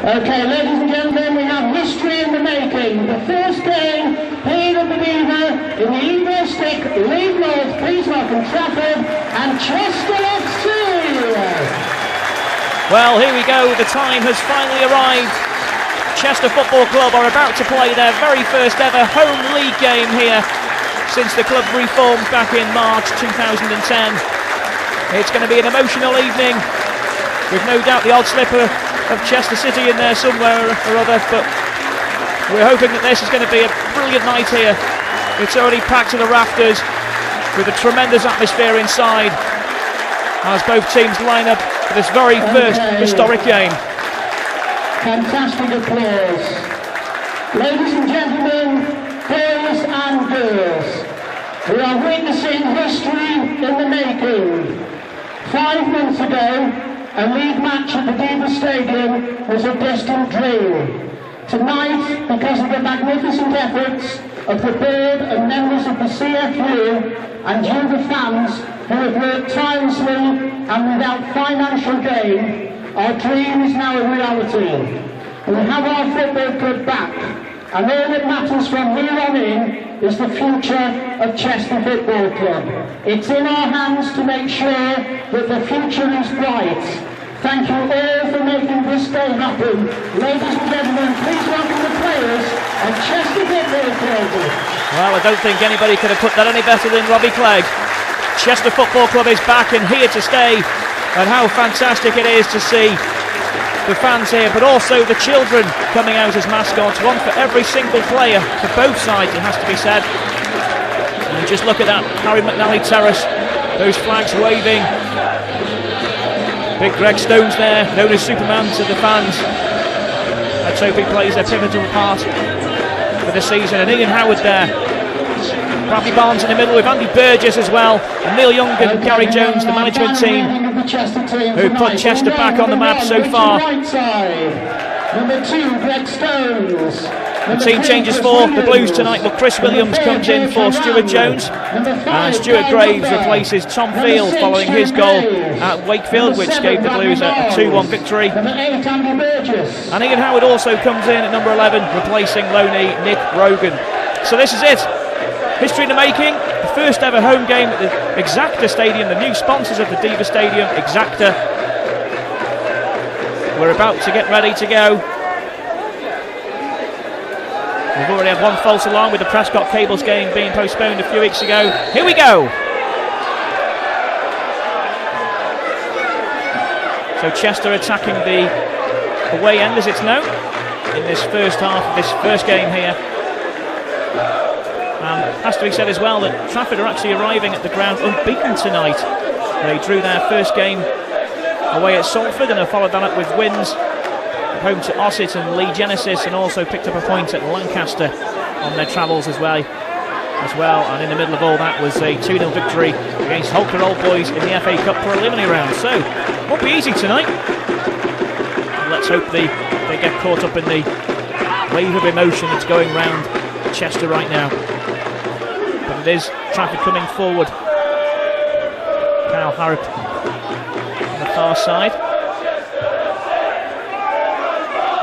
Okay, ladies and gentlemen, we have history in the making. The first game here at the Deva in the Eagles-Stick League North. Please welcome Trafford and Chester FC. Well, here we go. The time has finally arrived. Chester Football Club are about to play their very first ever home league game here since the club reformed back in March 2010. It's going to be an emotional evening with no doubt the odd slipper of Chester City in there somewhere or other, but we're hoping that this is going to be a brilliant night here. It's already packed to the rafters with a tremendous atmosphere inside as both teams line up for this very first historic game. Fantastic applause. Ladies and gentlemen, boys and girls, we are witnessing history in the making. 5 months ago, a league match at the Deva Stadium was a distant dream. Tonight, because of the magnificent efforts of the board and members of the CFU and you the fans who have worked tirelessly and without financial gain, our dream is now a reality. We have our football club back, and all that matters from here on in is the future of Chester Football Club. It's in our hands to make sure that the future is bright. Thank you all for making this day happen. Ladies and gentlemen, please welcome the players of Chester Football Club. Well, I don't think anybody could have put that any better than Robbie Clegg. Chester Football Club is back and here to stay, and how fantastic it is to see the fans here, but also the children coming out as mascots, one for every single player, for both sides it has to be said. And just look at that, Harry McNally Terrace, those flags waving. Big Greg Stones there, known as Superman to the fans. Let's hope he plays a pivotal part for the season. And Ian Howard there. Bradley Barnes in the middle with Andy Burgess as well. And Neil Young and Gary Jones, the management team, who put Chester back on the map so far. Number 2, Greg Stones. The team changes for the Blues tonight, but Chris Williams comes in for Stuart Jones, and Stuart Graves replaces Tom Field following his goal at Wakefield, which gave the Blues a 2-1 victory. And Ian Howard also comes in at number 11, replacing Loney Nick Rogan. So this is it. History in the making. The first ever home game at the Exacta Stadium, the new sponsors of the Deva Stadium, Exacta. We're about to get ready to go. We've already had one false alarm with the Prescott Cables game being postponed a few weeks ago. Here we go! So Chester attacking the away end, as it's known, in this first half of this first game here. Has to be said as well that Trafford are actually arriving at the ground unbeaten tonight. They drew their first game away at Salford and have followed that up with wins home to Ossett and Lee Genesis, and also picked up a point at Lancaster on their travels as well. And in the middle of all that was a 2-0 victory against Holker Old Boys in the FA Cup preliminary round. So, won't be easy tonight. Let's hope they get caught up in the wave of emotion that's going round Chester right now. But it is Trafford coming forward. Kyle Harrop on the far side.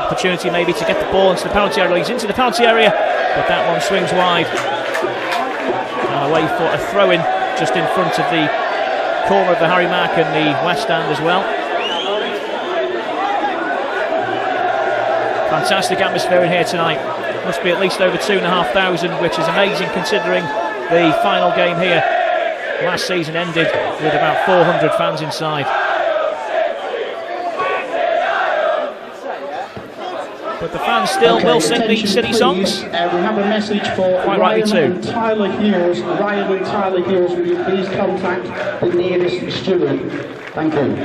Opportunity maybe to get the ball into the penalty area. He's into the penalty area, but that one swings wide. And away for a throw-in just in front of the corner of the Harry Mack and the West Stand as well. Fantastic atmosphere in here tonight. Must be at least over 2,500, which is amazing considering the final game here last season ended with about 400 fans inside. But the fans still will sing the city songs. We have a message for quite rightly too. Tyler Hughes. Ryan and Tyler Hughes, will you please contact the nearest steward? Thank you.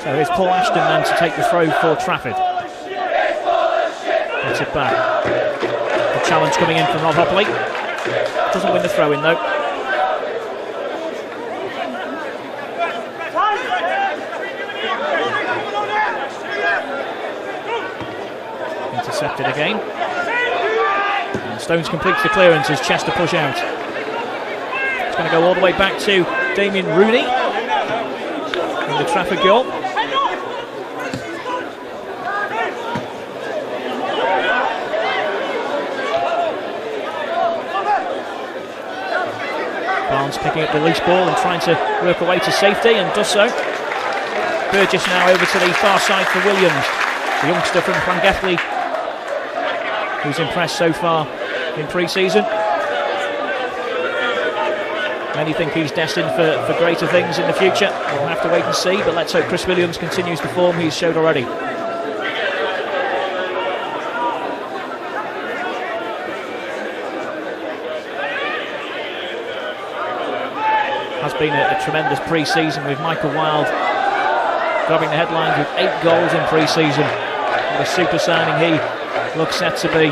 So here's Paul Ashton then to take the throw for Trafford. Gets it back. The challenge coming in from Rob Hopley. Doesn't win the throw in though. Intercepted again. And Stones completes the clearance as Chester push out. It's going to go all the way back to Damien Rooney in the Trafford goal. Williams picking up the loose ball and trying to work away to safety, and does so. Burgess now over to the far side for Williams, the youngster from Llangefni, who's impressed so far in pre-season. Many think he's destined for greater things in the future. We'll have to wait and see, but let's hope Chris Williams continues the form he's showed already. Has been a tremendous pre-season, with Michael Wilde grabbing the headlines with 8 goals in pre-season. What a super signing he looks set to be.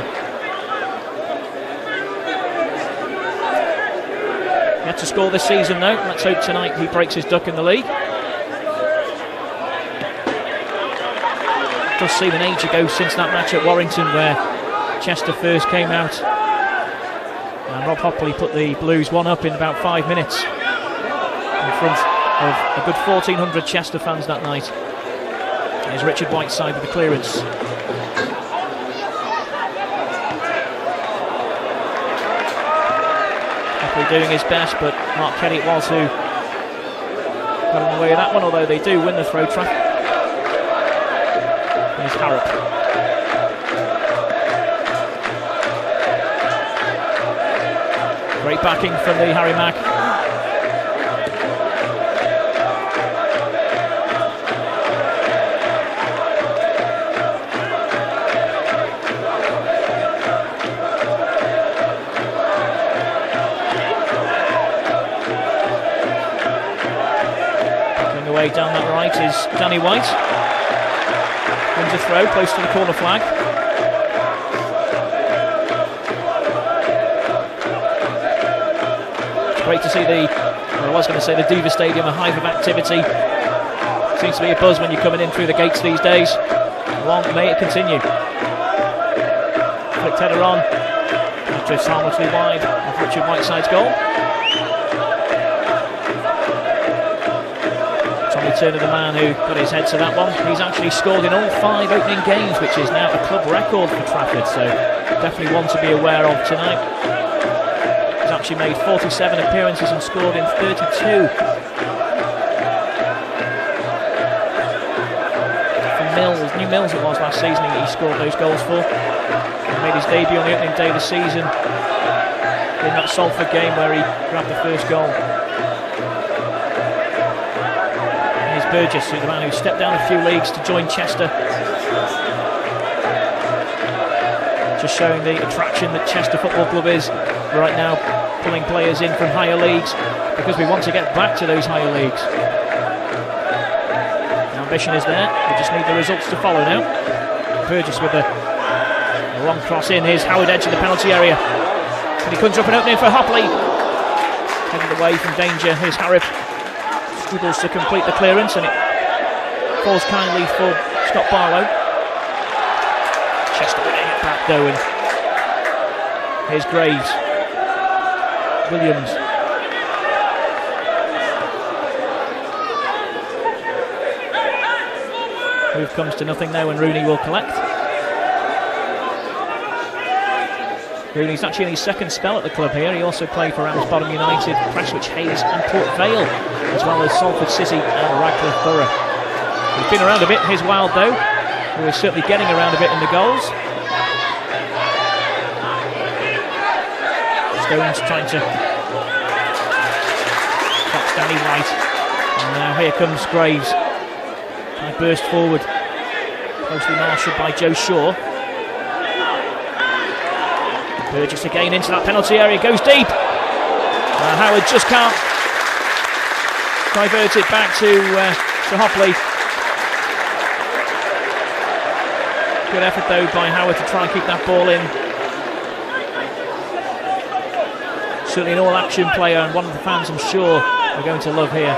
Yet to score this season though. Let's hope tonight he breaks his duck in the league. It does seem an age ago since that match at Warrington where Chester first came out, and Rob Hopley put the Blues 1-up in about 5 minutes in front of a good 1,400 Chester fans that night. Here's Richard Whiteside with the clearance. Hopley doing his best, but Mark Kelly it was who got in the way of that one, although they do win the throw try. Here's Harrop. Great backing from the Harry Mack. Down that right is Danny White. Wins a throw close to the corner flag. It's great to see the Deva Stadium, a hive of activity. Seems to be a buzz when you're coming in through the gates these days. Long may it continue. Flicked header on. It drifts harmlessly wide of Richard Whiteside's goal. Turner, the man who got his head to that one. He's actually scored in all 5 opening games, which is now a club record for Trafford, so definitely one to be aware of tonight. He's actually made 47 appearances and scored in 32. For New Mills it was last season he scored those goals for. He made his debut on the opening day of the season in that Salford game where he grabbed the first goal. Burgess, the man who stepped down a few leagues to join Chester. Just showing the attraction that Chester Football Club is right now, pulling players in from higher leagues because we want to get back to those higher leagues. The ambition is there, we just need the results to follow now. Burgess with a long cross in. Here's Howard Edge in the penalty area. And he comes up an opening for Hopley. Headed away from danger. Here's Harrop. Struggles to complete the clearance, and it falls kindly for Scott Barlow. Chester winning it back though, and here's Graves. Williams. Move comes to nothing now, and Rooney will collect. Rooney's actually in his second spell at the club here. He also played for Ramsbottom United, Prestwich Hayes and Port Vale, as well as Salford City and Radcliffe Borough. He's been around a bit. Here's Wild though, who is certainly getting around a bit in the goals. Stones trying to catch Danny White. And now here comes Graves. I burst forward, closely marshalled by Joe Shaw. Burgess again into that penalty area, goes deep. Howard just can't divert it back to Hopley. Good effort though by Howard to try and keep that ball in. Certainly an all-action player, and one of the fans I'm sure are going to love here.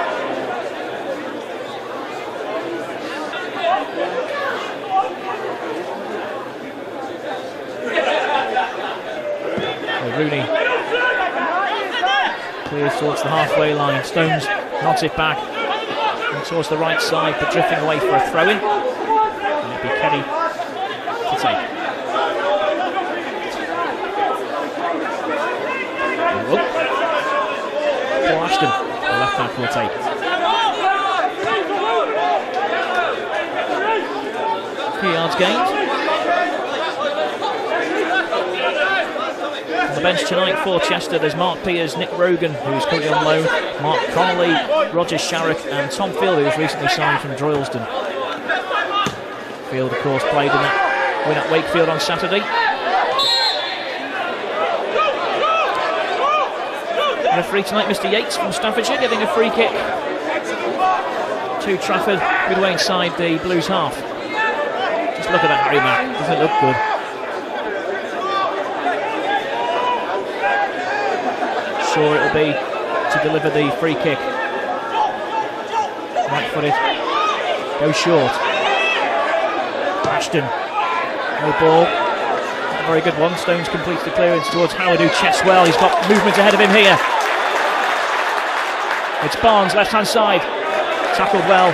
Rooney clears towards the halfway line. Stones nods it back and towards the right side, but drifting away for a throw-in. And it'll be Kelly to take. Paul Ashton, the left back, will take. 3 yards gained. On the bench tonight for Chester, there's Mark Piers, Nick Rogan, who's currently on loan, Mark Connolly, Roger Sharrock, and Tom Field, who was recently signed from Droylsden. Field, of course, played in that win at Wakefield on Saturday. Referee tonight, Mr. Yates from Staffordshire, giving a free kick to Trafford, midway inside the Blues half. Just look at that, Harry Mack, doesn't it look good? Sure it'll be to deliver the free kick. Right footed, goes short. Ashton, no ball. A very good one. Stones completes the clearance towards Howard, who chests well. He's got movement ahead of him here. It's Barnes, left hand side. Tackled well.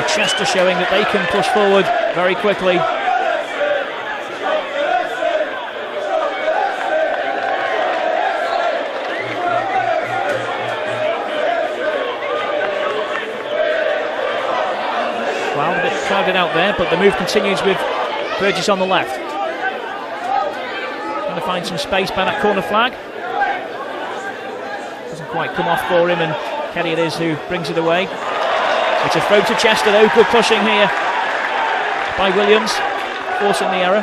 Chester showing that they can push forward very quickly. Well, a bit crowded out there, but the move continues with Burgess on the left. Trying to find some space by that corner flag. Doesn't quite come off for him, and Kelly it is who brings it away. It's a throw to Chester though, good pushing here by Williams, forcing the error.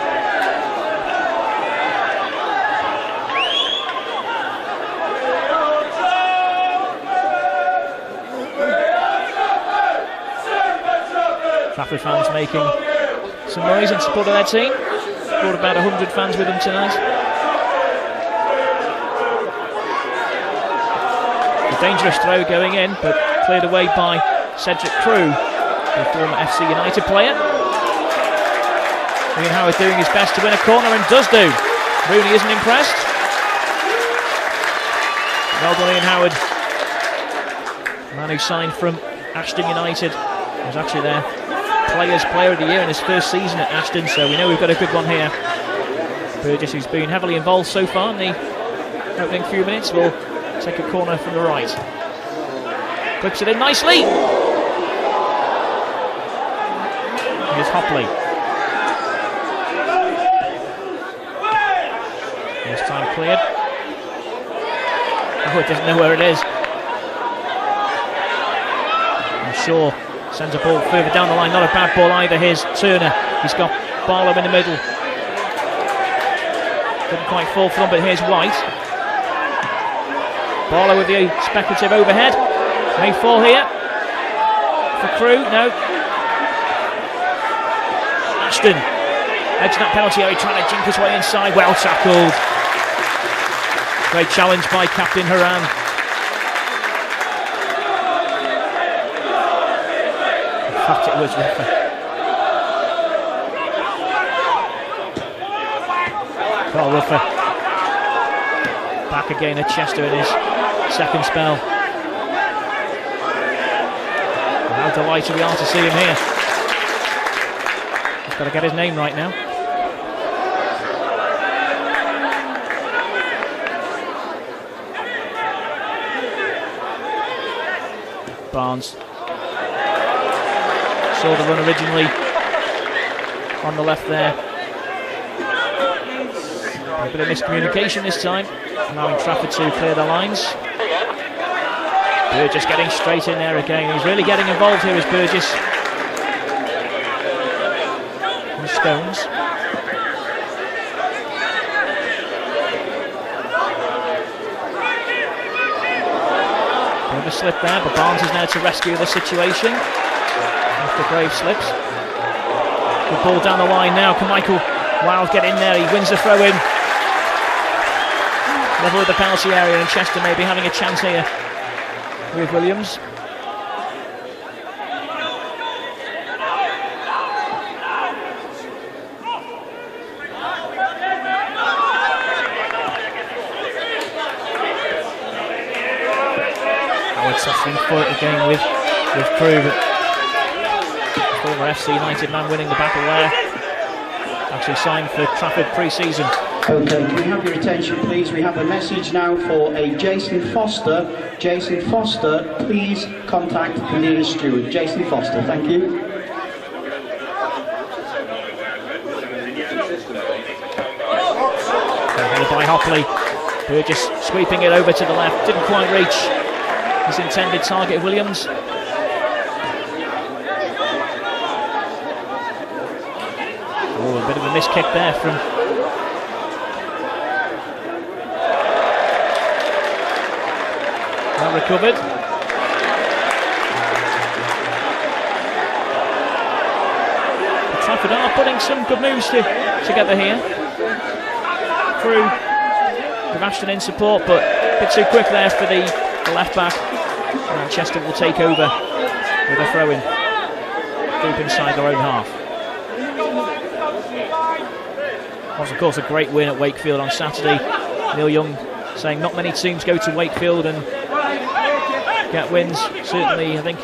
Trafford fans making some noise in support of their team. Brought about 100 fans with them tonight. A dangerous throw going in, but cleared away by Cedric Crew, the former FC United player. Ian Howard doing his best to win a corner, and does do. Rooney isn't impressed. Well done, Ian Howard. The man who signed from Ashton United was actually their Players' Player of the Year in his first season at Ashton, so we know we've got a good one here. Burgess, who's been heavily involved so far in the opening few minutes, will take a corner from the right. Clips it in nicely. Here's Hopley. This time cleared. Oh, it doesn't know where it is. And Shaw sends a ball further down the line. Not a bad ball either. Here's Turner. He's got Barlow in the middle. Didn't quite fall for them, but here's White. Barlow with the speculative overhead. May fall here. For Crew, no. Ashton, edge that penalty area, trying to jink his way inside. Well tackled. Great challenge by Captain Haran. In fact, it was Ruffer. Carl Ruffer back again at Chester in his second spell. How delighted we are to see him here. He's got to get his name right now. Barnes saw the run originally on the left there. A bit of miscommunication this time, allowing Trafford to clear the lines. Burgess getting straight in there again. He's really getting involved here, is Burgess. And Stones. Bit of a slip there, but Barnes is now to rescue the situation after Graves slips. Good ball down the line now. Can Michael Wild get in there? He wins the throw in. Level with the penalty area, and Chester may be having a chance here with Williams. Howard suffering for it again with Crew, but former FC United man winning the battle there. Actually signed for Trafford pre-season. Okay, can we have your attention please? We have a message now for a Jason Foster. Jason Foster, please contact the nearest steward. Jason Foster, thank you. Headed by Hopley. Burgess sweeping it over to the left. Didn't quite reach his intended target of Williams. Oh, a bit of a miss kick there from well recovered. Trafford are putting some good moves together here. Through with Ashton in support, but a bit too quick there for the left back. And Chester will take over with a throw in deep inside their own half. Was of course a great win at Wakefield on Saturday. Neil Young saying not many teams go to Wakefield and get wins. Certainly I think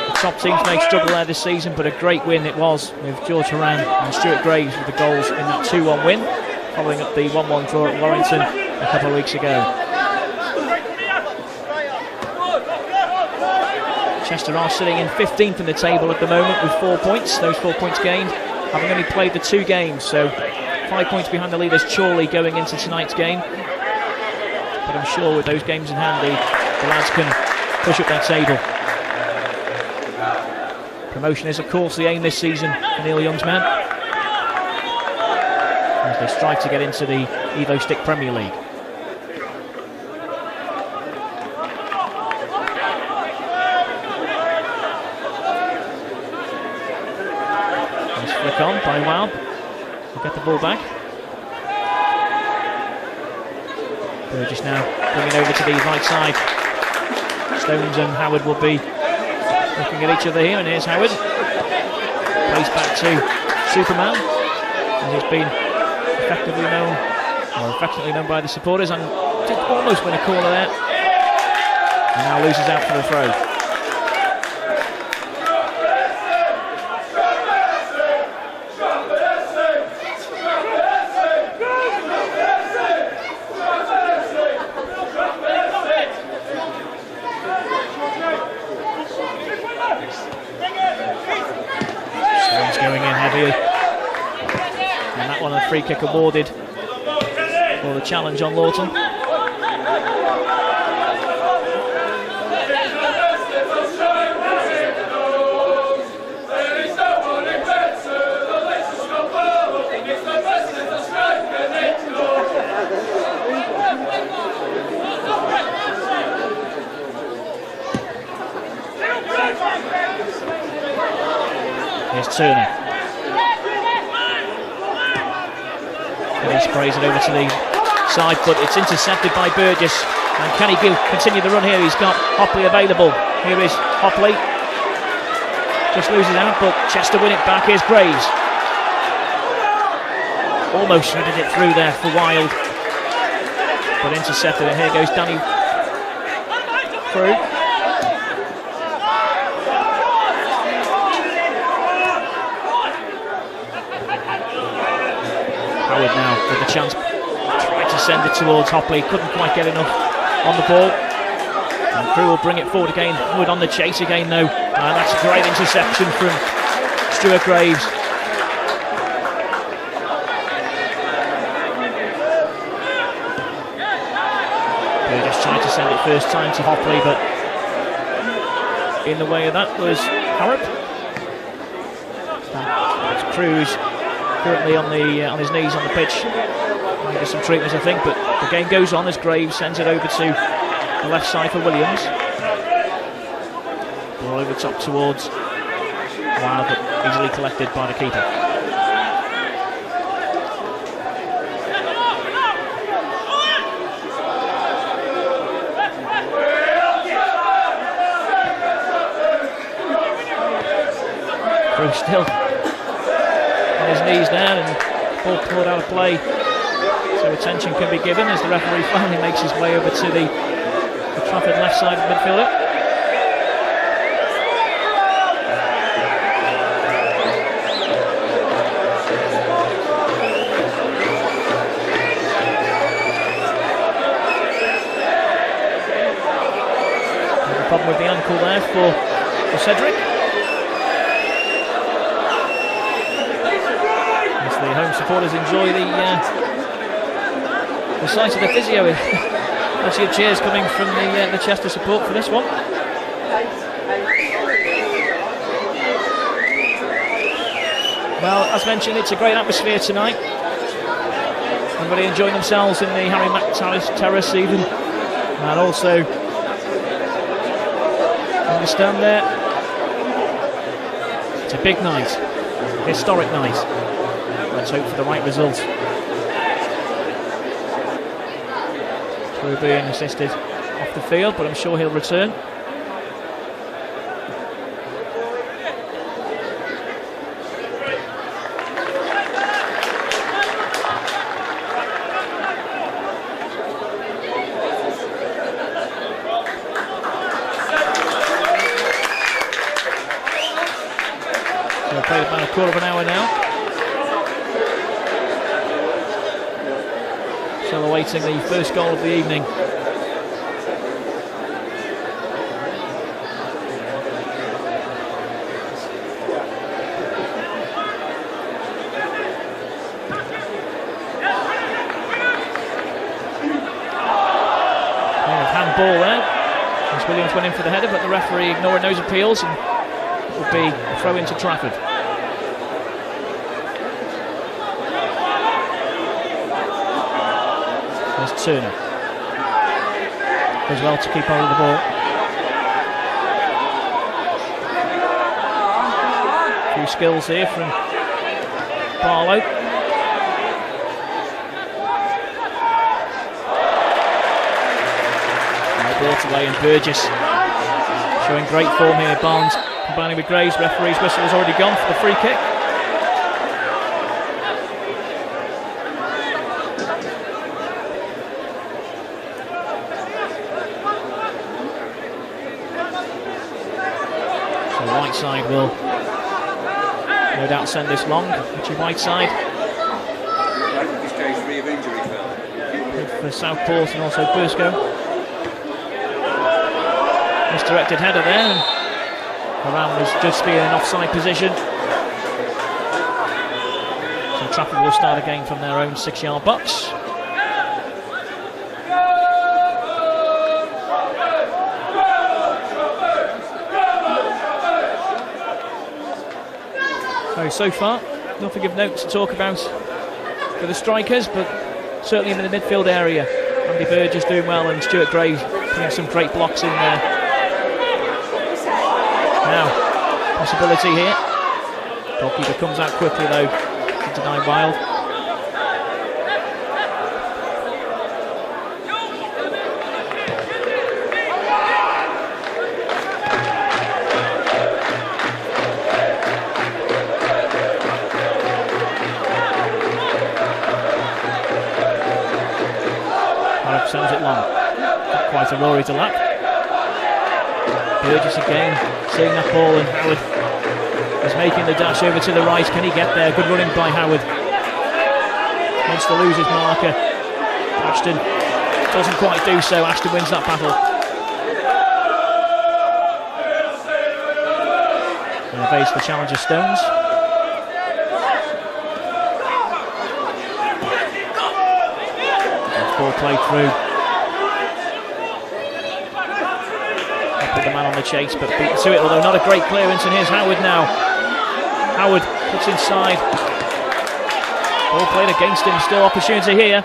the top teams may struggle there this season, but a great win it was with George Horan and Stuart Graves with the goals in that 2-1 win, following up the 1-1 draw at Warrington a couple of weeks ago. Chester are sitting in 15th in the table at the moment with 4 points. Those 4 points gained having only played the 2 games, so 5 points behind the leaders Chorley going into tonight's game. But I'm sure with those games in hand the lads can push up that table. Promotion is of course the aim this season for Neil Young's men, as they strive to get into the Evo Stick Premier League. Nice flick on by Wow. We'll get the ball back. Burgess now bringing over to the right side. Stones and Howard will be looking at each other here, and here's Howard. Plays back to Superman, as he's been effectively known by the supporters, and did almost win a corner there. And now loses out for the throw. And that one, a free kick awarded for the challenge on Lawton. Here's Turner. And he sprays it over to the side, but it's intercepted by Burgess. And can he continue the run here? He's got Hopley available. Here is Hopley. Just loses out, but Chester win it back. Here's Graves. Almost shredded it through there for Wild, but intercepted it. Here goes Danny through. Howard now with the chance, tried to send it towards Hopley, couldn't quite get enough on the ball. And Crew will bring it forward again. Howard on the chase again though, and that's a great interception from Stuart Graves. They just tried to send it first time to Hopley, but in the way of that was Harrop. That's Cruz. Currently on his knees on the pitch. Might get some treatment, I think, but the game goes on as Graves sends it over to the left side for Williams. Ball over the top towards Wild, but easily collected by the keeper. Cruz still his knees down and ball pulled out of play, so attention can be given as the referee finally makes his way over to the Trafford left side of the midfielder. tackle there for Cedric. As the home supporters enjoy the sight of the physio. Plenty of cheers coming from the Chester support for this one. Well, as mentioned, it's a great atmosphere tonight. Everybody enjoying themselves in the Harry McTavish Terrace even. And also, understand there, it's a big night, a historic night. Let's hope for the right result. We're being assisted off the field, but I'm sure he'll return. We've played about a quarter of an hour now. Still awaiting the first goal of the evening. Handball there. As Williams went in for the header, but the referee ignoring those appeals, and it will be a throw into Trafford. There's Turner. Does well to keep hold of the ball. A few skills here from Barlow. Brought away, and Burgess showing great form here. Barnes combining with Graves. Referee's whistle has already gone for the free kick. So Whiteside will no doubt send this long. Richie Whiteside for Southport and also Bursko. Misdirected header there, and Moran was judged to be in an offside position. So Trafford will start again from their own 6-yard box. So far, nothing of note to talk about for the strikers, but certainly in the midfield area, Andy Burgess doing well, and Stuart Gray putting some great blocks in there. Now, possibility here. Goalkeeper comes out quickly though to deny Wild. Sends it long. Not quite a Rory to lap. Burgess again, seeing that ball, and Howard is making the dash over to the right. Can he get there? Good running by Howard. Wants to lose his marker. Ashton doesn't quite do so. Ashton wins that battle. And evades the challenger Stones. Ball played through. Put the man on the chase, but beaten to it, although not a great clearance. And here's Howard now. Howard puts inside. Ball played against him, still opportunity here.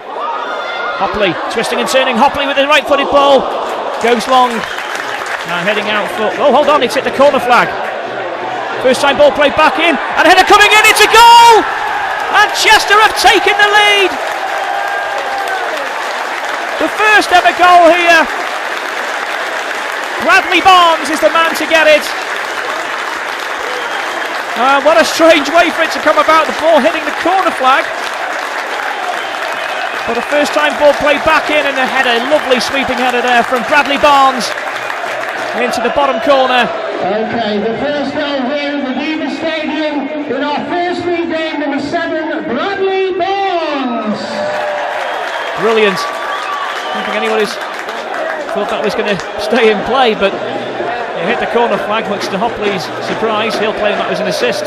Hopley twisting and turning. Hopley with the right-footed ball. Goes long. Now heading out for... Oh, hold on, it's hit the corner flag. First time ball played back in. And a header coming in, it's a goal! And Chester have taken the lead. The first ever goal here. Bradley Barnes is the man to get it. What a strange way for it to come about. The ball hitting the corner flag. But a first time ball played back in, and a header, lovely sweeping header there from Bradley Barnes into the bottom corner. Okay, the first goal here in the Deva Stadium in our first league game, number 7, Bradley Barnes. Brilliant. I don't think anybody's thought that was going to stay in play, but It hit the corner flag, much to Hopley's surprise. He'll claim that was an assist.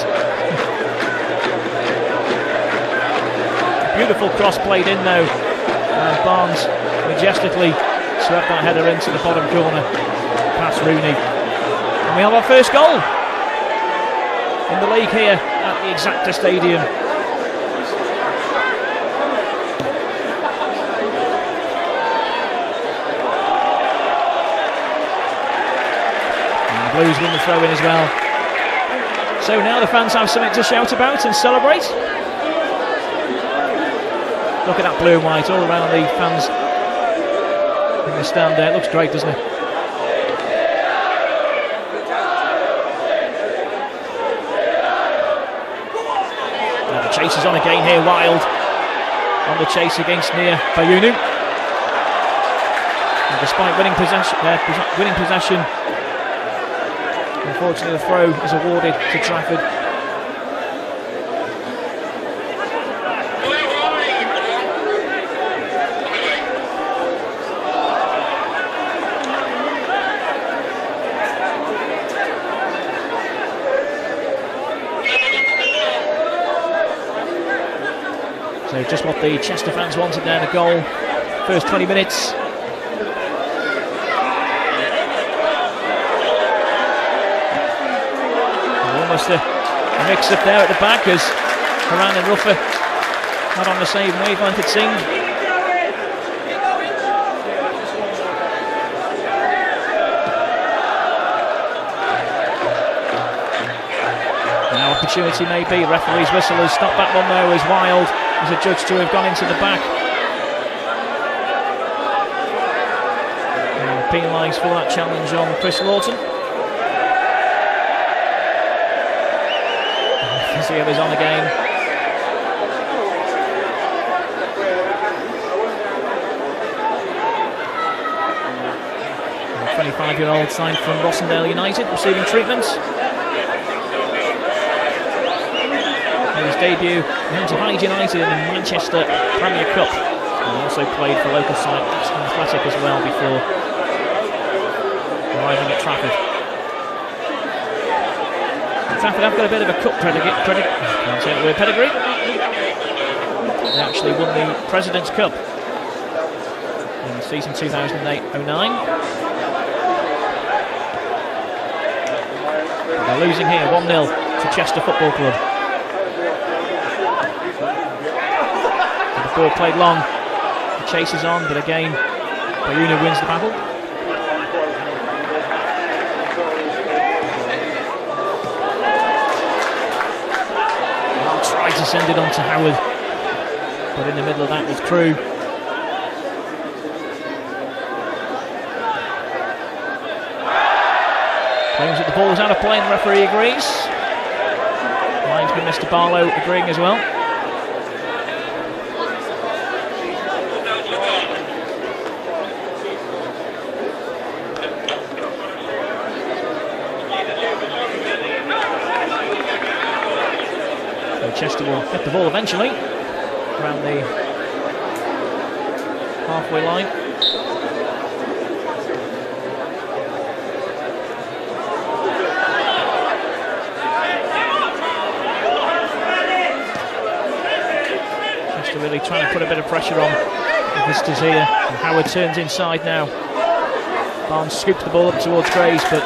Beautiful cross played in though. Barnes majestically swept that header into the bottom corner past Rooney. And we have our first goal in the league here at the Exacta Stadium. And the Blues win the throw in as well. So now the fans have something to shout about and celebrate. Look at that blue and white all around the fans in the stand there. It looks great, doesn't it? Now the chase is on again here. Wild on the chase against Nia Bayunu. And despite winning possession, unfortunately the throw is awarded to Trafford. So just what the Chester fans wanted there, the goal. First 20 minutes. Almost a mix-up there at the back as Haran and Ruffer not on the same wavelength, it seemed. Now opportunity maybe. Referee's whistle has stopped that one though, as Wild is adjudged to have gone into the back. Penalised for that challenge on Chris Lawton. Physio is on again. 25-year-old signed from Rossendale United, receiving treatment. His debut went to Hyde United in the Manchester Premier Cup. He also played for local side Aston Athletic as well before arriving at Trafford. Trafford have got a bit of a cup pedigree. They actually won the President's Cup in the season 2008-09. They're losing here 1-0 to Chester Football Club. The ball played long, the chase is on, but again Bayuna wins the battle. I'll try to send it on to Howard, but in the middle of that was Crew. Claims that the ball was out of play and the referee agrees. Linesman Mr. Barlow agreeing as well. Chester will get the ball eventually around the halfway line. Chester really trying to put a bit of pressure on the visitors here. And Howard turns inside now. Barnes scoops the ball up towards Grays, but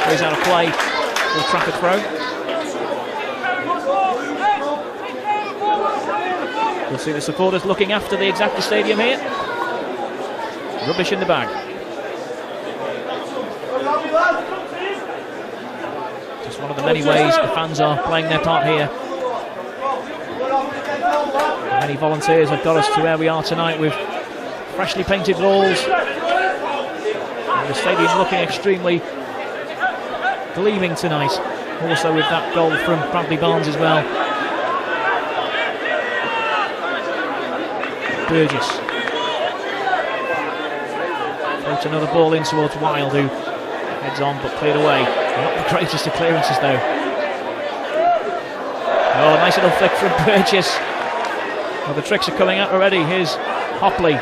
goes out of play for a Trafford throw. We'll see the supporters looking after the Exacta Stadium here. Rubbish in the bag. Just one of the many ways the fans are playing their part here. Many volunteers have got us to where we are tonight with freshly painted walls. And the stadium looking extremely gleaming tonight. Also with that goal from Bradley Barnes as well. Burgess. Floats another ball in towards Wild, who heads on but cleared away. Not the greatest of clearances though. Oh, nice little flick from Burgess. Well, the tricks are coming out already. Here's Hopley.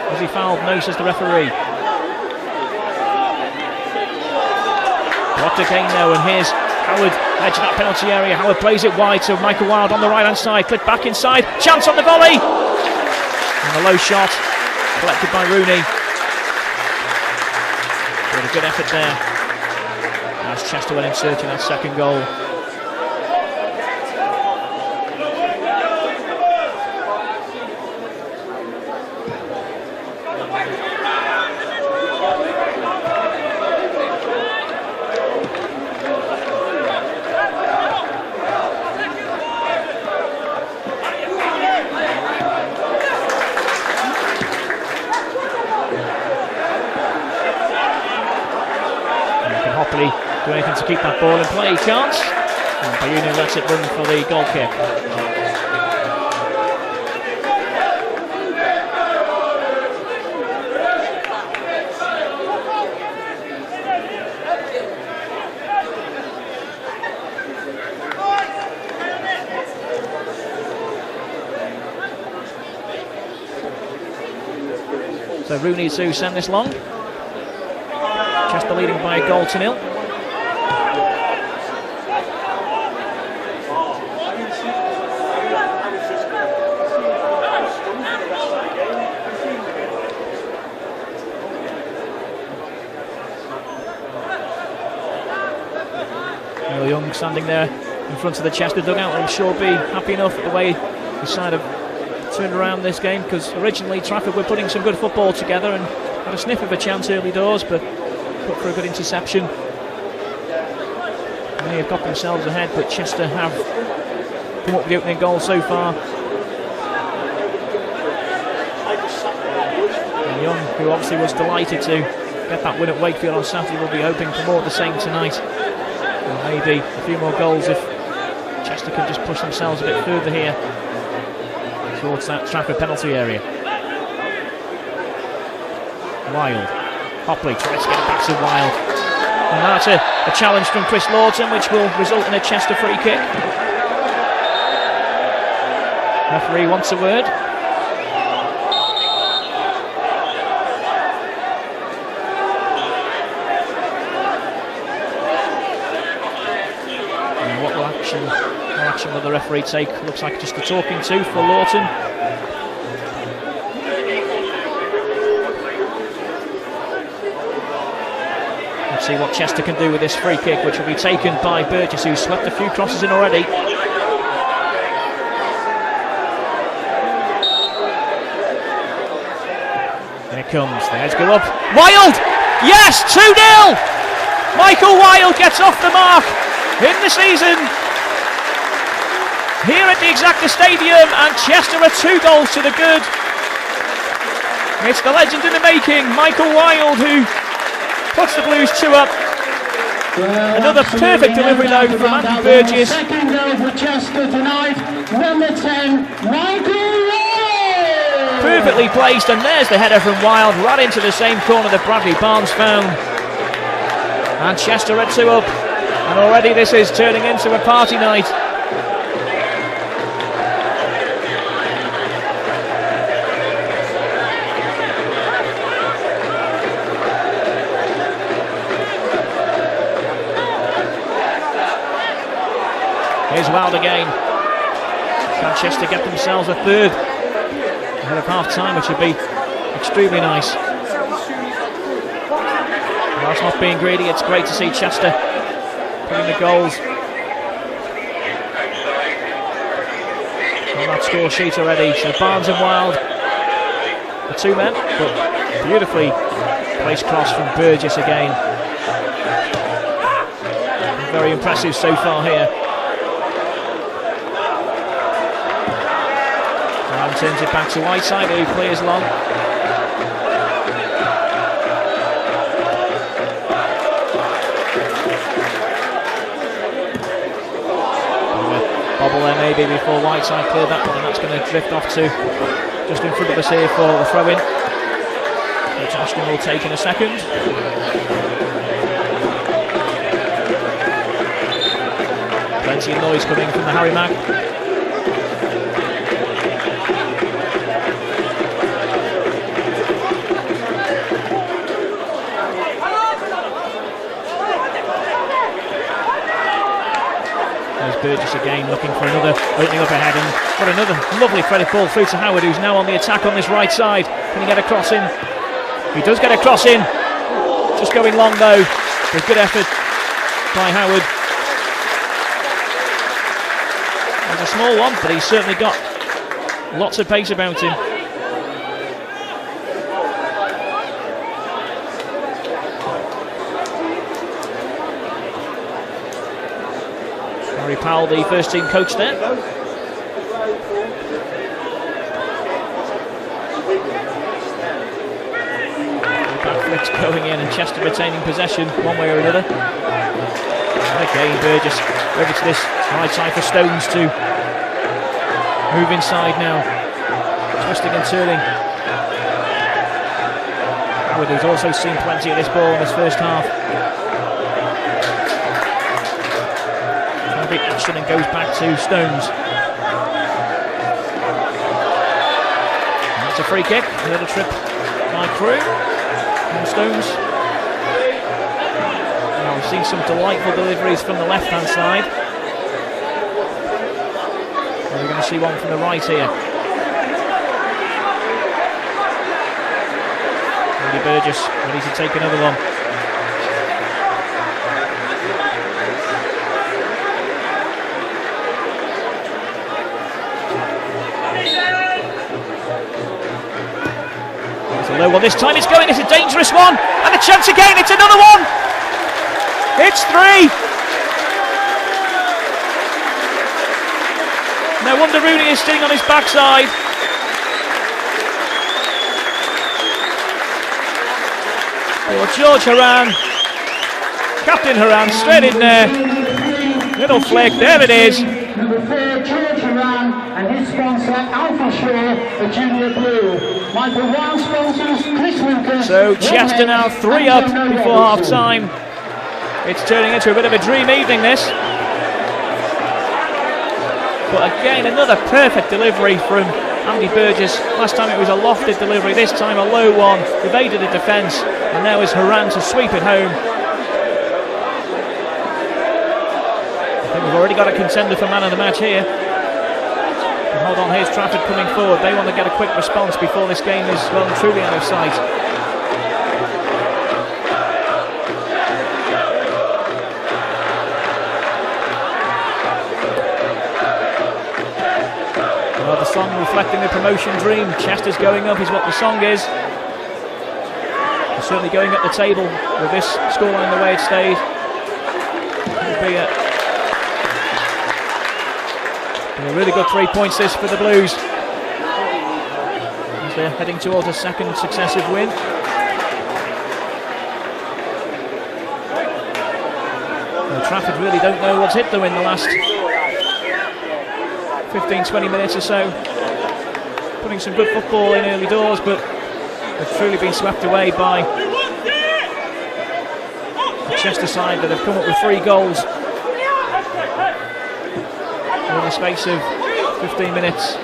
Was he fouled? No, says the referee. Blocked again though, and here's Howard edge of that penalty area. Howard plays it wide to Michael Wilde on the right hand side. Clipped back inside. Chance on the volley. And a low shot collected by Rooney. But a good effort there. As Chester went in search of that second goal. Do anything to keep that ball in play, he can't. And Bayuni lets it run for the goal kick. So Rooney to send this long. Chester leading by a goal to 0. Young standing there in front of the Chester dugout, I'm sure be happy enough at the way the side have turned around this game, because originally Trafford were putting some good football together and had a sniff of a chance early doors, but put for a good interception. And they have got themselves ahead, but Chester have come up with the opening goal so far. And Young, who obviously was delighted to get that win at Wakefield on Saturday, will be hoping for more of the same tonight. And maybe a few more goals if Chester can just push themselves a bit further here towards that Trafford penalty area. Wilde. Hopley tries to get it back to Wilde. And that's a challenge from Chris Lawton, which will result in a Chester free kick. Referee wants a word. What action will the referee take? Looks like just a talking to for Lawton. Let's see what Chester can do with this free kick, which will be taken by Burgess, who's swept a few crosses in already. Here comes, the heads go up. Wilde! Yes, 2-0! Michael Wilde gets off the mark in the season here at the Exacta Stadium, and Chester are 2 goals to the good. It's the legend in the making, Michael Wilde, who puts the Blues 2 up. Well, another perfect delivery though from Andy Burgess. Second goal for Chester tonight, number 10, Michael Wilde. Perfectly placed, and there's the header from Wilde right into the same corner that Bradley Barnes found. And Chester are 2 up, and already this is turning into a party night. Here's Wilde again. Can Chester get themselves a third ahead of half time, which would be extremely nice. Whilst not being greedy, it's great to see Chester putting the goals on that score sheet already. So Barnes and Wilde, the 2 men, but beautifully placed cross from Burgess again. Very impressive so far here. And turns it back to Whiteside, who clears long. Bobble there maybe before Whiteside cleared that one, and that's going to drift off to just in front of us here for the throw-in, which Ashton will take in a second. Plenty of noise coming from the Harry Mag. Davis again looking for another opening up ahead, and got another lovely threaded ball through to Howard, who's now on the attack on this right side. Can he get a cross in? He does get a cross in. Just going long though. With good effort by Howard. It's a small one, but he's certainly got lots of pace about him. Harry Powell, the first team coach there. Backflips going in and Chester retaining possession one way or another. Again, Burgess over to this right side for Stones to move inside now. Twisting and turning. Howard, who's also seen plenty of this ball in this first half. Big Ashton and goes back to Stones. And that's a free kick. Another trip by Crew and Stones. Now we've seen some delightful deliveries from the left-hand side. And we're going to see one from the right here. Andy Burgess ready to take another one. Low one this time, it's going, it's a dangerous one, and a chance again, it's another one! It's 3! No wonder Rooney is sitting on his backside. Oh, George Horan, Captain Horan, straight in there. Little flick, there it is. Number 4, George Horan, and his sponsor, Alfie Shaw, the Junior Blue. Michael Wild sponsors, Chris Lucas. So Chester now 3 up before half time. It's turning into a bit of a dream evening, this. But again, another perfect delivery from Andy Burgess. Last time it was a lofted delivery, this time a low one. Evaded the defence, and now is Horan to sweep it home. I think we've already got a contender for man of the match here. Hold on, here's Trafford coming forward. They want to get a quick response before this game is well and truly out of sight. Well, the song reflecting the promotion dream. Chester's going up is what the song is. They're certainly going up the table with this scoreline the way it stayed. It'll be a really good 3 points this for the Blues as they're heading towards a second successive win. Well, Trafford really don't know what's hit them in the last 15-20 minutes or so. Putting some good football in early doors, but they've truly been swept away by the Chester side that have come up with 3 goals in the space of 15 minutes.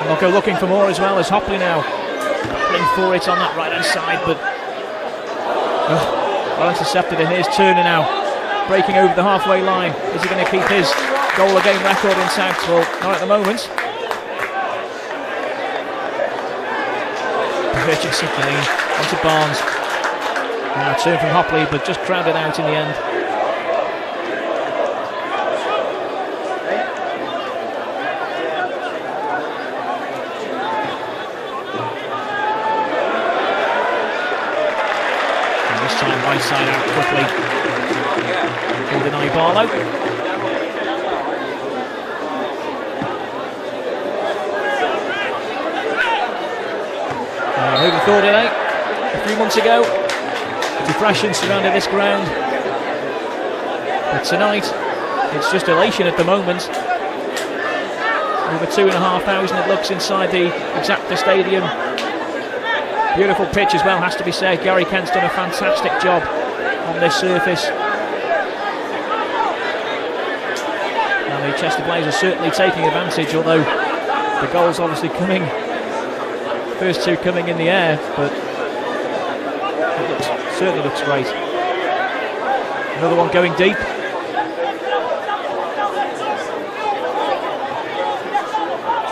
And they'll go looking for more as well, as Hopley now battling for it on that right hand side, but well intercepted, and here's Turner now breaking over the halfway line. Is he going to keep his goal a game record intact? Well, not at the moment. Burgess again onto Barnes. Now a turn from Hopley, but just crowded out in the end. 'This time right side out quickly. Deny Barlow. Who'd have thought it, eh? A few months ago, depression surrounded this ground. But tonight, it's just elation at the moment. Over 2,500 it looks inside the Exacta Stadium. Beautiful pitch as well, has to be said. Gary Kent's done a fantastic job on this surface. And the Chester Blazers certainly taking advantage, although the goals obviously coming, first two coming in the air, but it certainly looks great. Another one going deep.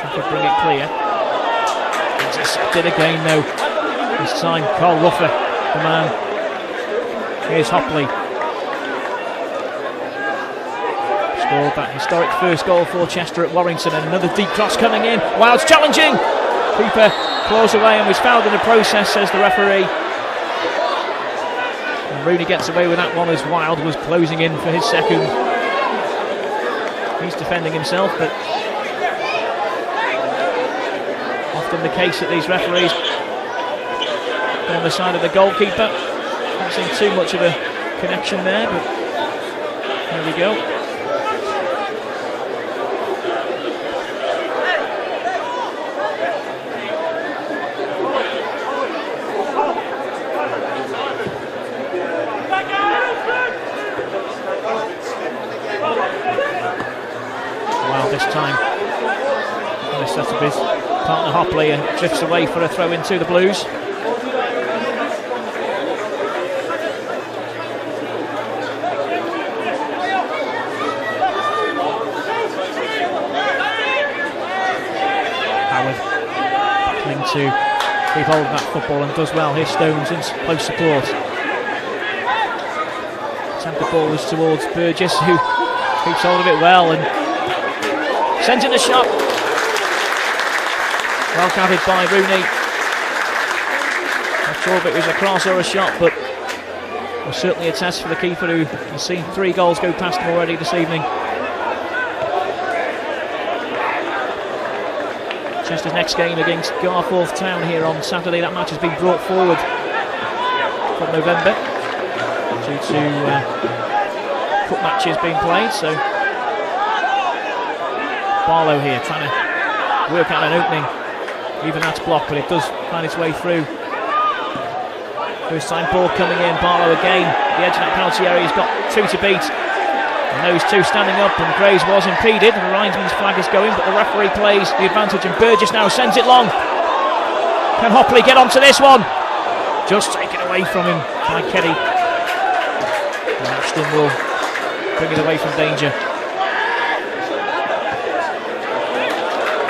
Trafford bring it clear. Intercepted again though. This time Carl Ruffer, the man. Here's Hopley. Scored that historic first goal for Chester at Warrington, and another deep cross coming in. Wilde's challenging. Keeper claws away and was fouled in the process, says the referee. And Rooney gets away with that one as Wilde was closing in for his second. He's defending himself, but often the case that these referees on the side of the goalkeeper. Not seen too much of a connection there, but there we go. Well, this time the set of his partner Hopley drifts away for a throw into the Blues. To keep hold of that football and does well. Here's Stones in close support. Sent the ball towards Burgess, who keeps hold of it well and sends in the shot. Well counted by Rooney. Not sure if it was a cross or a shot, but it was certainly a test for the keeper, who has seen 3 goals go past him already this evening. Chester's next game against Garforth Town here on Saturday. That match has been brought forward from November due to cup matches being played. So Barlow here trying to work out an opening. Even that's blocked, but it does find its way through. First time ball coming in. Barlow again. The edge of that penalty area. He's got 2 to beat. And those 2 standing up, and Graves was impeded. The linesman's flag is going, but the referee plays the advantage, and Burgess now sends it long. Can Hopley get onto this one? Just taken away from him by Keddy. And Ashton will bring it away from danger.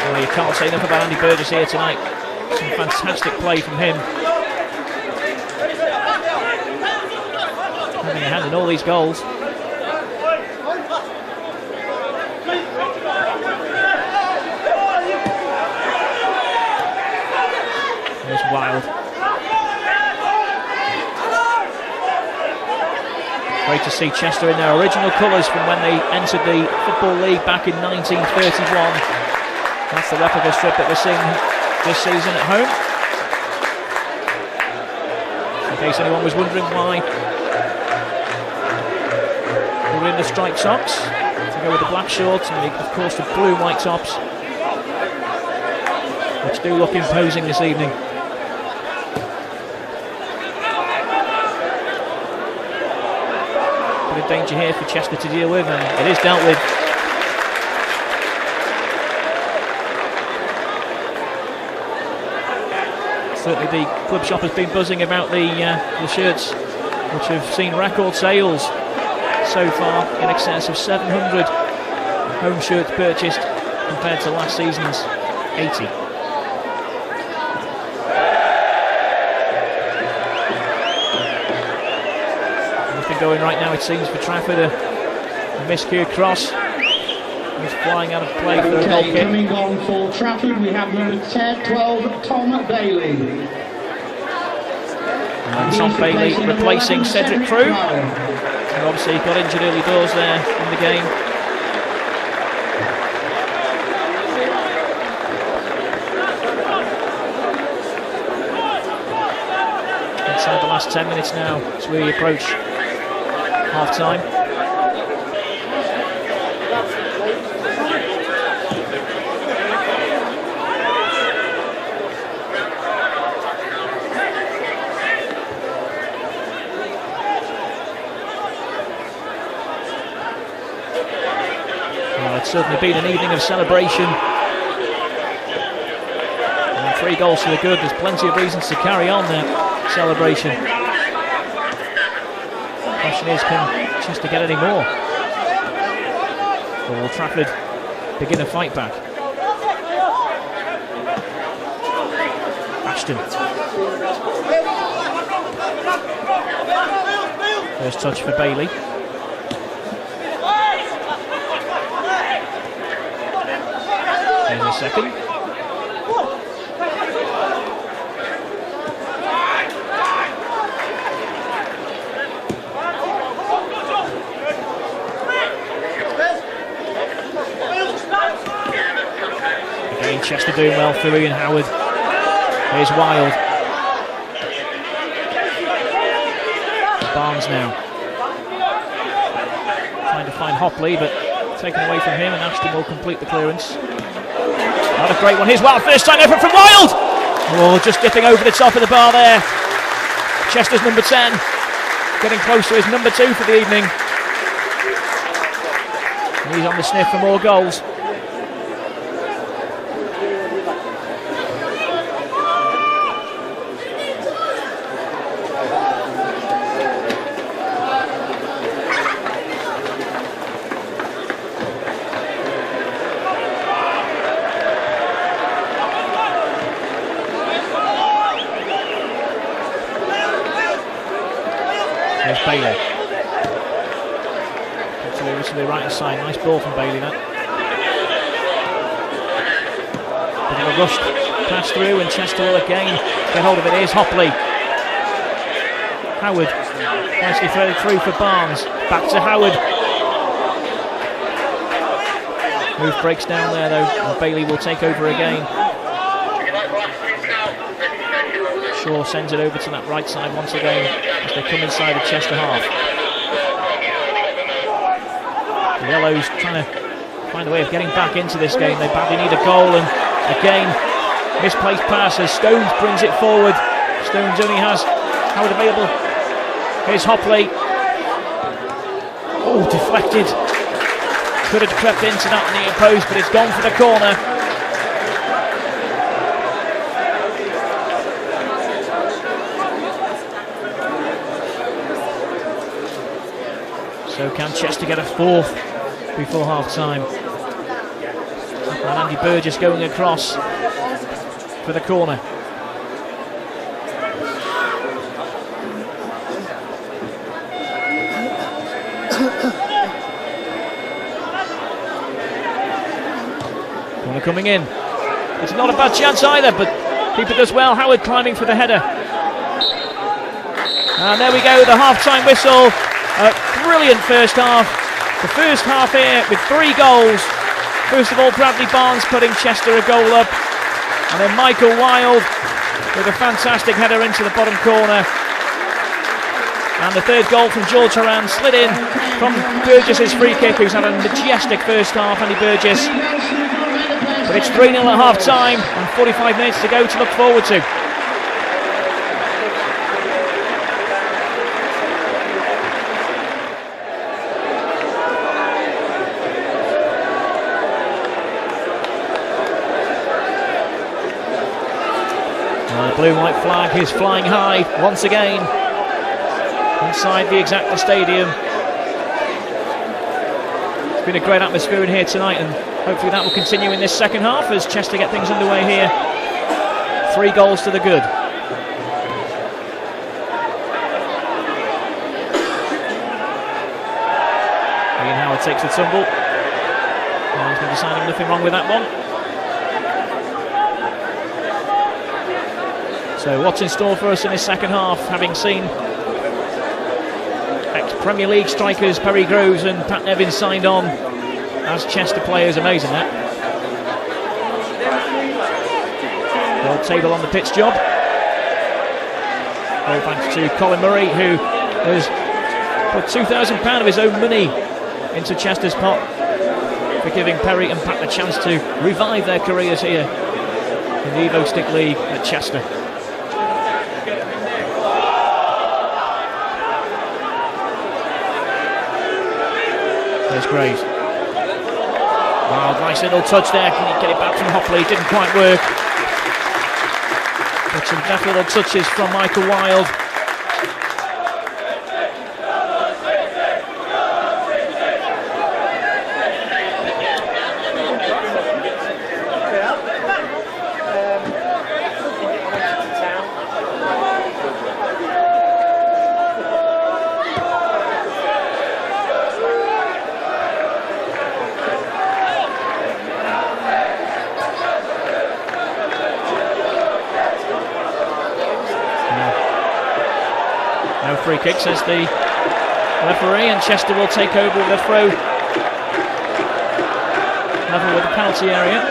Well, you can't say enough about Andy Burgess here tonight. Some fantastic play from him. Having a hand in all these goals. Wild. Great to see Chester in their original colours from when they entered the Football League back in 1931. That's the replica strip that we're seeing this season at home. In case anyone was wondering why they were in the striped socks to go with the black shorts and of course the blue and white tops, which do look imposing this evening. Danger here for Chester to deal with, and it is dealt with. Certainly the club shop has been buzzing about the shirts, which have seen record sales so far, in excess of 700 home shirts purchased compared to last season's 80. Going right now, it seems, for Trafford. A miscued cross. He's flying out of play for a goal kick. Coming on for Trafford, we have number 12, Tom Bailey. And Tom Bailey replacing Cedric Crew. And obviously he got injured early doors there in the game. Inside the last 10 minutes now as we approach half time. Well, it's certainly been an evening of celebration. And 3 goals to the good. There's plenty of reasons to carry on that celebration. Question is, can Chester get any more? Or will Trafford begin a fight back? Ashton. First touch for Bailey. There's a second. Again, Chester doing well through Ian Howard. Here's Wild. Barnes now. Trying to find Hopley, but taken away from him, and Ashton will complete the clearance. Not a great one. Here's Wild, first time effort from Wild! Oh, just dipping over the top of the bar there. Chester's number 10, getting close to his number 2 for the evening. He's on the sniff for more goals. There's Bailey. To the right hand side. Nice ball from Bailey that. Bit of a rushed pass through, and Chester will again get hold of it. Here's Hopley. Howard. Nicely threaded through for Barnes. Back to Howard. Move breaks down there though, and Bailey will take over again. Shaw sends it over to that right side once again as they come inside the Chester half. The Yellows trying to find a way of getting back into this game. They badly need a goal, and again misplaced pass as Stones brings it forward. Stones only has Howard available. Here's Hopley. Oh, deflected. Could have crept into that near post, but it's gone for the corner. So can Chester get a fourth before half-time? And Andy Burgess going across for the corner. Corner coming in. It's not a bad chance either, but keeper does well. Howard climbing for the header. And there we go, the half-time whistle. Brilliant first half. The first half here with 3 goals. First of all, Bradley Barnes putting Chester a goal up, and then Michael Wild with a fantastic header into the bottom corner. And the third goal from George Horan slid in from Burgess's free kick, who's had a majestic first half, Andy Burgess. But it's 3-0 at half time and 45 minutes to go to look forward to. Blue and white flag is flying high once again inside the Exacta Stadium. It's been a great atmosphere in here tonight, and hopefully that will continue in this second half as Chester get things underway here. 3 goals to the good. Ian Howard takes the tumble. He's been deciding nothing wrong with that one. So what's in store for us in this second half, having seen ex-Premier League strikers Perry Groves and Pat Nevins signed on as Chester players? Amazing that. Gold table on the pitch job. Well, thanks to Colin Murray, who has put £2,000 of his own money into Chester's pot for giving Perry and Pat the chance to revive their careers here in the Evo Stick League at Chester. There's Graves. Wow, nice little touch there. Can he get it back from Hopley? Didn't quite work. But some deft little touches from Michael Wild. free kick, says the referee, and Chester will take over with a throw level with the penalty area.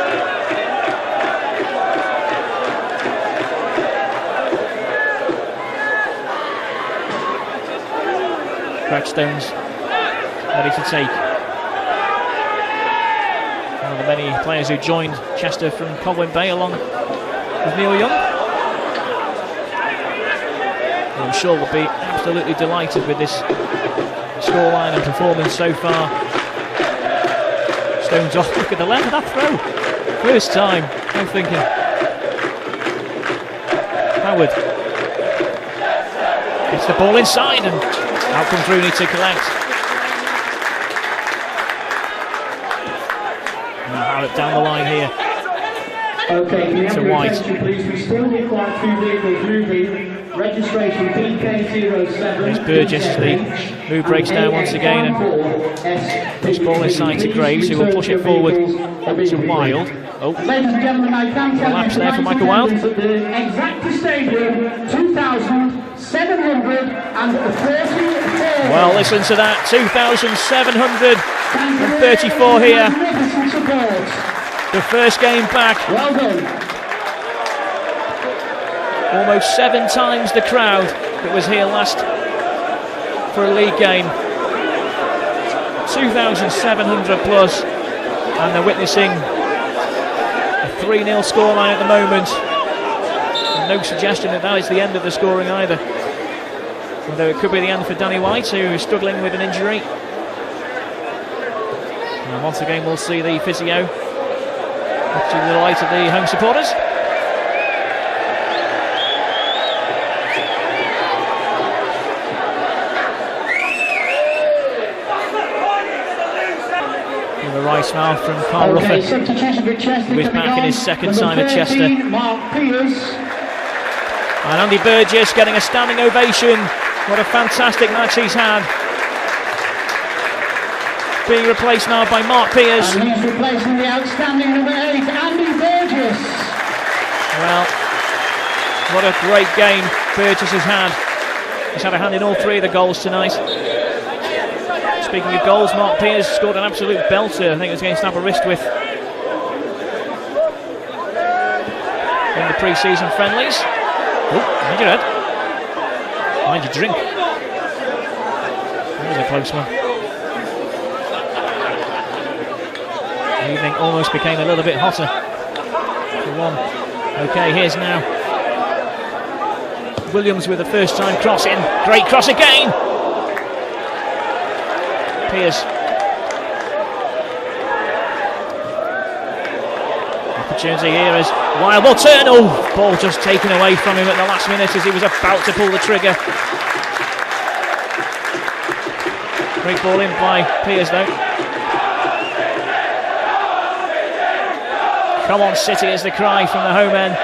Crackstone's ready to take. One of the many players who joined Chester from Colwyn Bay along with Neil Young. I'm sure we'll be absolutely delighted with this scoreline and performance so far. Stones off, look at the length of that throw. First time, I'm thinking. Howard gets the ball inside and out comes Rooney to collect. And Howard down the line here. Okay, to White. Please, we still require 2 vehicles moving. Registration PK07. There's Burgess, the move breaks down once again and puts ball inside to Graves, who will push it forward to Wild. Oh, ladies and gentlemen, I can tell lapse there for Michael Wild. At the exact stadium, 2,734. Well, listen to that, 2,734 here. The first game back. Well done. Almost 7 times the crowd that was here last for a league game. 2,700 plus, and they're witnessing a 3-0 scoreline at the moment. And no suggestion that that is the end of the scoring either. Although it could be the end for Danny White, who is struggling with an injury. And once again we'll see the physio, much to the delight of the home supporters. A right smile from Carl Ruffin, who is back in his second time at Chester. And Andy Burgess getting a standing ovation. What a fantastic match he's had. Being replaced now by Mark Pearce. And he's replacing the outstanding number 8, Andy Burgess. Well, what a great game Burgess has had. He's had a hand in all 3 of the goals tonight. Speaking of goals, Mark Pearce scored an absolute belter. I think it was against Aberystwyth in the pre-season friendlies. Oh, mind your head. Mind your drink. That was a close one. The evening almost became a little bit hotter for one. Okay, here's now Williams with the first time cross in. Great cross again. Pearce. Opportunity here as Wild will turn. Oh, ball just taken away from him at the last minute as he was about to pull the trigger. Great ball in by Pearce though. Come on City is the cry from the home end.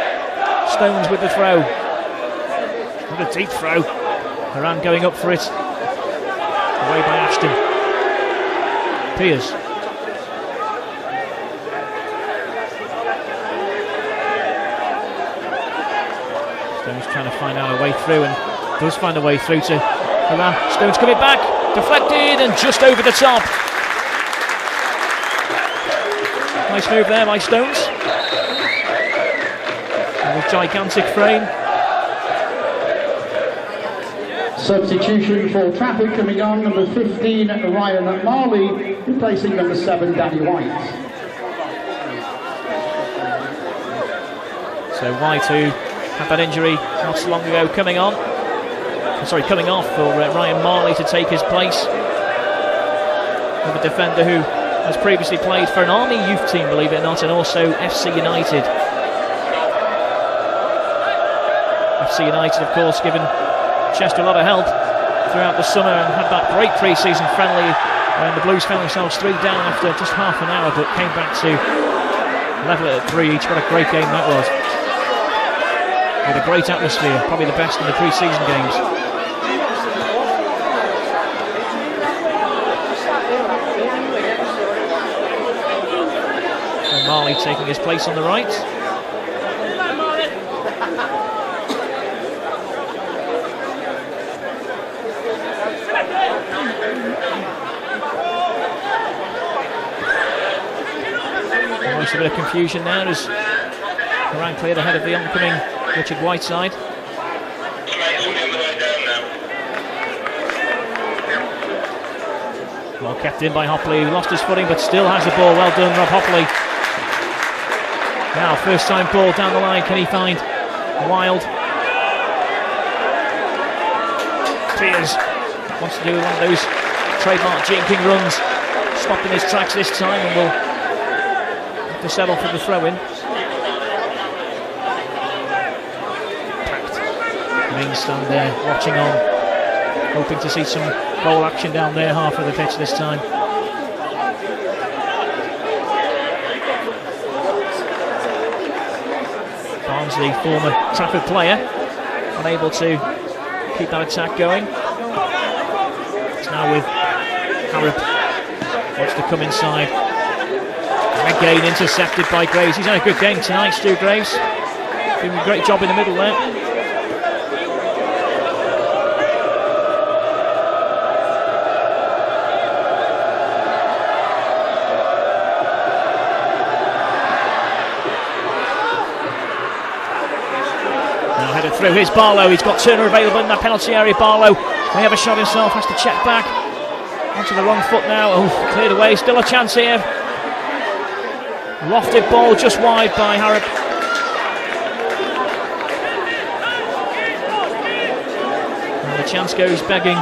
Stones with the throw. What a deep throw. Moran going up for it. Away by Ashton. Pearce. Stones trying to find out a way through and does find a way through to Moran. Stones coming back. Deflected and just over the top. Nice move there by Stones. And a gigantic frame. Substitution for Trafford coming on, number 15 Ryan Marley, replacing number 7 Danny White. So White, who had that injury not so long ago, coming off for Ryan Marley to take his place. With a defender who has previously played for an Army youth team, believe it or not, and also FC United. FC United, of course, given Chester a lot of help throughout the summer and had that great pre-season friendly when the Blues found themselves 3 down after just half an hour, but came back to level it at 3 each. What a great game that was. With a great atmosphere, probably the best in the pre-season games. And Marley taking his place on the right. Just a bit of confusion there as Moran cleared ahead of the oncoming Richard Whiteside. Well kept in by Hopley, who lost his footing but still has the ball. Well done, Rob Hopley. Now, first time ball down the line. Can he find Wild? Piers wants to do one of those trademark jinking runs. Stopped in his tracks this time and will have to settle for the throw-in. Main stand there, watching on, hoping to see some goal action down their half of the pitch this time. Barnsley, former Trafford player, unable to keep that attack going. It's now with Harrop, wants to come inside. And again intercepted by Graves. He's had a good game tonight, Stu Graves. Doing a great job in the middle there. Through his Barlow, he's got Turner available in that penalty area. Barlow may have a shot himself, has to check back onto the wrong foot now. Oh, cleared away, still a chance here. Lofted ball just wide by Harrop. And the chance goes begging.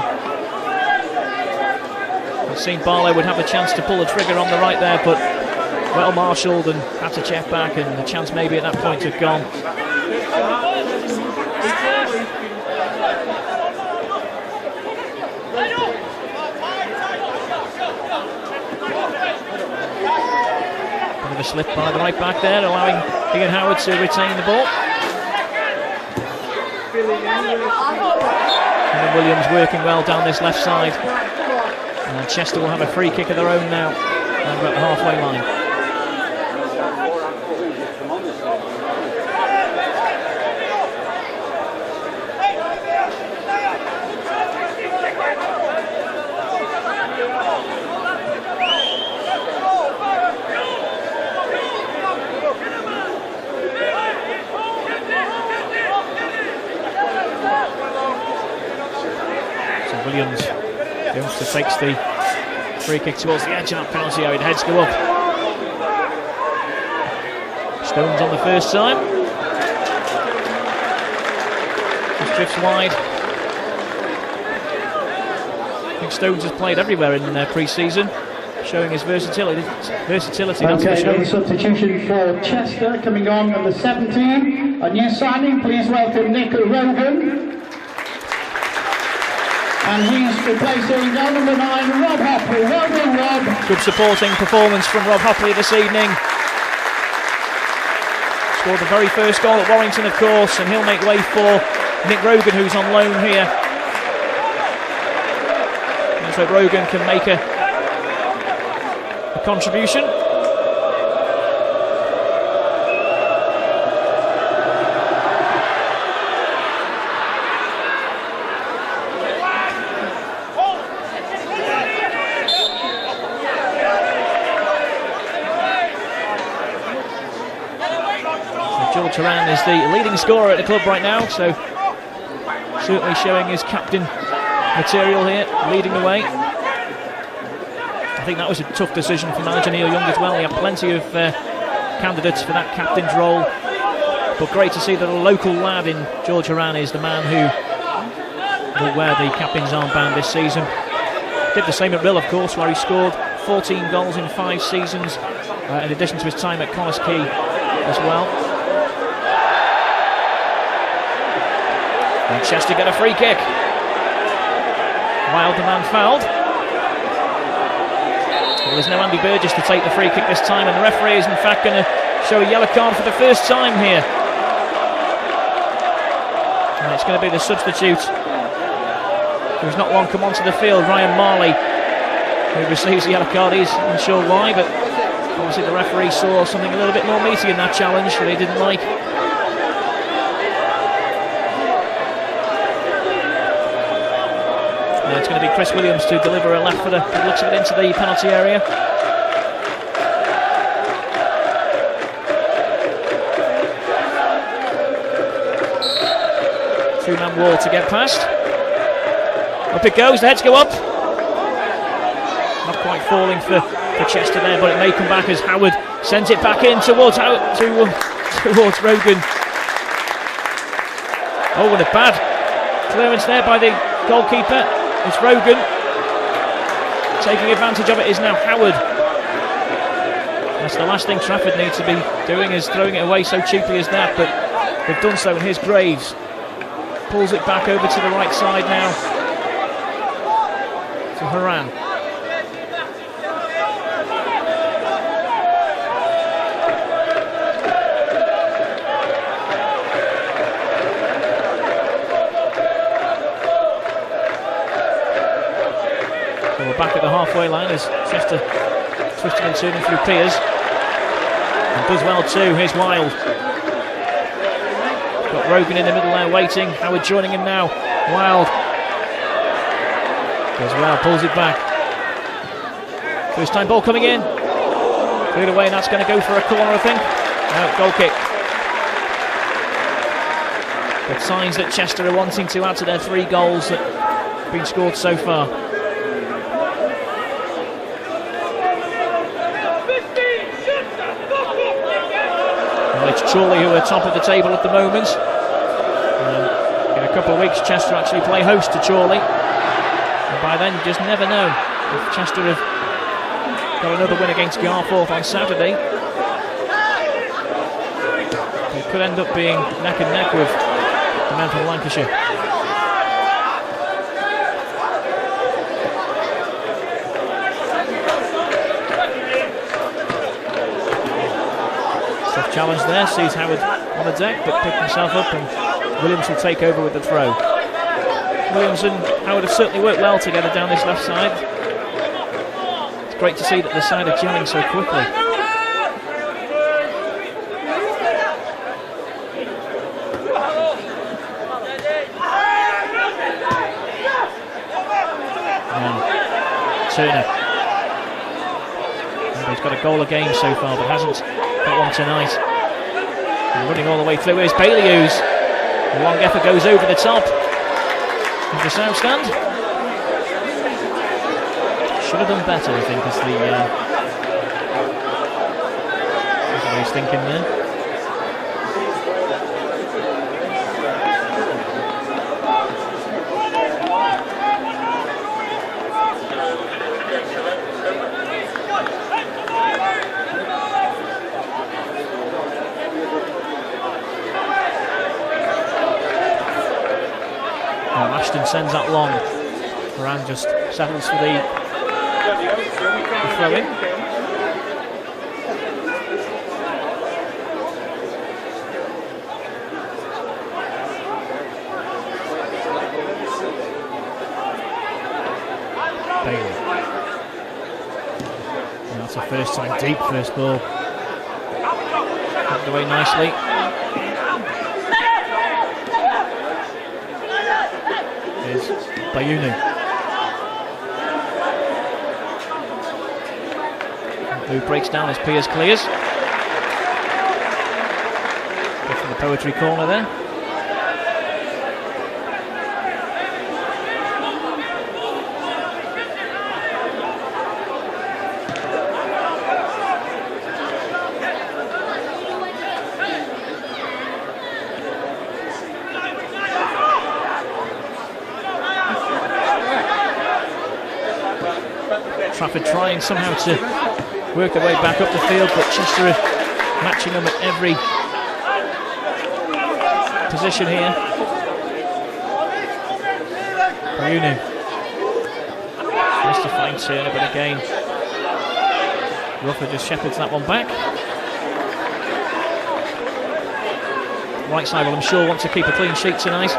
I've seen Barlow would have a chance to pull the trigger on the right there, but well marshalled and had to check back, and the chance maybe at that point had gone. A slip by the right back there, allowing Ian Howard to retain the ball. And Williams working well down this left side. And Chester will have a free kick of their own now, over at the halfway line. Williams takes the free kick towards the edge of that penalty area. Heads go up. Stones on the first time. Just drifts wide. I think Stones has played everywhere in pre-season, showing his versatility. Okay, another substitution for Chester coming on number 17. A new signing, please welcome Nick Rogan. And he's replacing number 9, Rob Hopley. Well done, Rob. Good supporting performance from Rob Hopley this evening. Scored the very first goal at Warrington, of course, and he'll make way for Nick Rogan, who's on loan here. Let's hope Rogan can make a contribution. Turan is the leading scorer at the club right now, so certainly showing his captain material here, leading the way. I think that was a tough decision for manager Neil Young as well. He had plenty of candidates for that captain's role, but great to see that a local lad in George Horan is the man who will wear the captain's armband this season. Did the same at Rill, of course, where he scored 14 goals in 5 seasons, in addition to his time at Connah's Quay as well. And Chester get a free kick. Wild, the man fouled. Well, there's no Andy Burgess to take the free kick this time, and the referee is in fact going to show a yellow card for the first time here. And it's going to be the substitute who's not long come onto the field, Ryan Marley, who receives the yellow card. He's unsure why, but obviously the referee saw something a little bit more meaty in that challenge that he didn't like. It's going to be Chris Williams to deliver a left footer, looks of it into the penalty area. Two-man wall to get past. Up it goes, the heads go up. Not quite falling for Chester there, but it may come back as Howard sends it back in towards Rogan. Oh, and a bad clearance there by the goalkeeper. It's Rogan. Taking advantage of it is now Howard. That's the last thing Trafford need to be doing, is throwing it away so cheaply as that, but they've done so, and here's Graves. Pulls it back over to the right side now to Haran. So we're back at the halfway line as Chester twisting and turning through Piers. And does well too. Here's Wild. Got Rogan in the middle there waiting. Howard joining him now. Wild does well, pulls it back. First time ball coming in. Cleared away, and that's going to go for a corner, I think. No, goal kick. But signs that Chester are wanting to add to their 3 goals that have been scored so far. It's Chorley who are top of the table at the moment. In a couple of weeks, Chester actually play host to Chorley. And by then, you just never know. If Chester have got another win against Garforth on Saturday, it could end up being neck and neck with the men from Lancashire. Challenge there, sees Howard on the deck, but picked himself up, and Williams will take over with the throw. Williams and Howard have certainly worked well together down this left side. It's great to see that the side are gelling so quickly. Now, Turner. He's got a goal a game so far, but hasn't got one tonight. And running all the way through is Bailey Hughes. The long effort goes over the top of the south stand. Should have done better, I think, is what he's thinking there. Ashton sends that long. Moran just settles for the throw in. Bailey. And that's a first time deep first ball. Knocked away nicely. Bayunu. Who breaks down as Piers clears. Good from the Poetry corner there. Trafford trying somehow to work their way back up the field, but Chester are matching them at every position here. Bayunu. Tries to find Turner, but again, Rufford just shepherds that one back. Right side, well, I'm sure want to keep a clean sheet tonight.